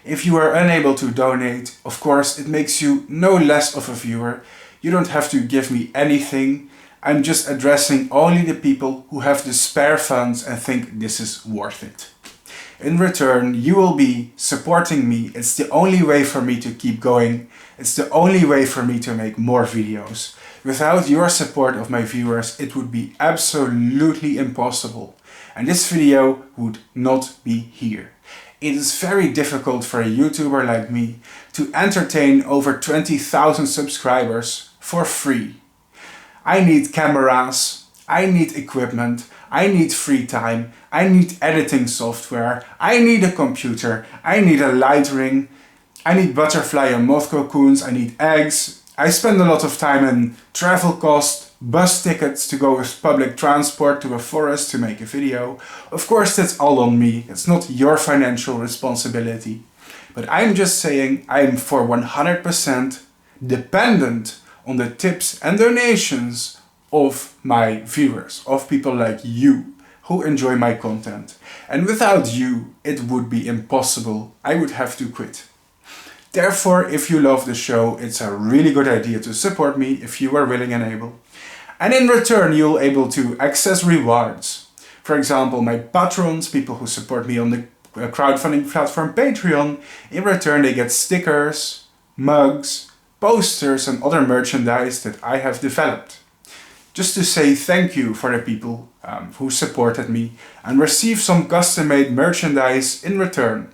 If you are unable to donate, of course, it makes you no less of a viewer. You don't have to give me anything. I'm just addressing only the people who have the spare funds and think this is worth it. In return, you will be supporting me. It's the only way for me to keep going. It's the only way for me to make more videos. Without your support of my viewers, it would be absolutely impossible. And this video would not be here. It is very difficult for a YouTuber like me to entertain over 20,000 subscribers for free. I need cameras, I need equipment, I need free time, I need editing software, I need a computer, I need a light ring, I need butterfly and moth cocoons, I need eggs. I spend a lot of time in travel costs, bus tickets to go with public transport to a forest to make a video. Of course, that's all on me. It's not your financial responsibility. But I'm just saying I'm for 100% dependent on the tips and donations of my viewers, of people like you who enjoy my content. And without you, it would be impossible. I would have to quit. Therefore, if you love the show, it's a really good idea to support me if you are willing and able. And in return, you'll be able to access rewards. For example, my patrons, people who support me on the crowdfunding platform Patreon, in return they get stickers, mugs, posters and other merchandise that I have developed. Just to say thank you for the people who supported me and receive some custom-made merchandise in return.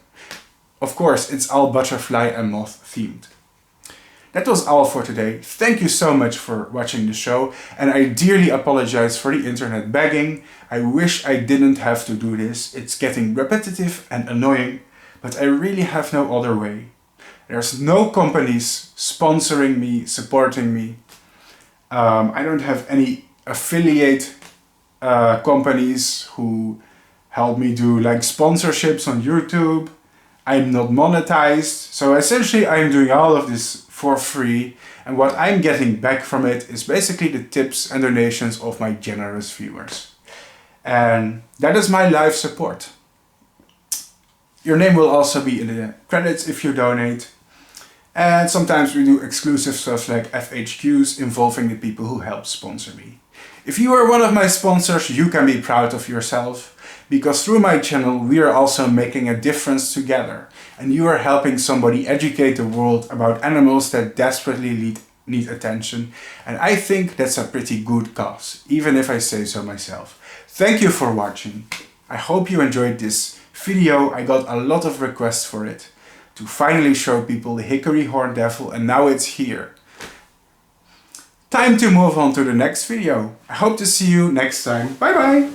Of course, it's all butterfly and moth themed. That was all for today. Thank you so much for watching the show, and I dearly apologize for the internet begging. I wish I didn't have to do this. It's getting repetitive and annoying, but I really have no other way. There's no companies sponsoring me, supporting me. I don't have any affiliate companies who help me do like sponsorships on YouTube. I'm not monetized, so essentially I'm doing all of this for free, and what I'm getting back from it is basically the tips and donations of my generous viewers. And that is my life support. Your name will also be in the credits if you donate. And sometimes we do exclusive stuff like FHQs involving the people who help sponsor me. If you are one of my sponsors, you can be proud of yourself, because through my channel we are also making a difference together, and you are helping somebody educate the world about animals that desperately need attention, and I think that's a pretty good cause, even if I say so myself. Thank you for watching. I hope you enjoyed this video. I got a lot of requests for it, to finally show people the Hickory Horned Devil, and now it's here. Time to move on to the next video. I hope to see you next time. Bye bye!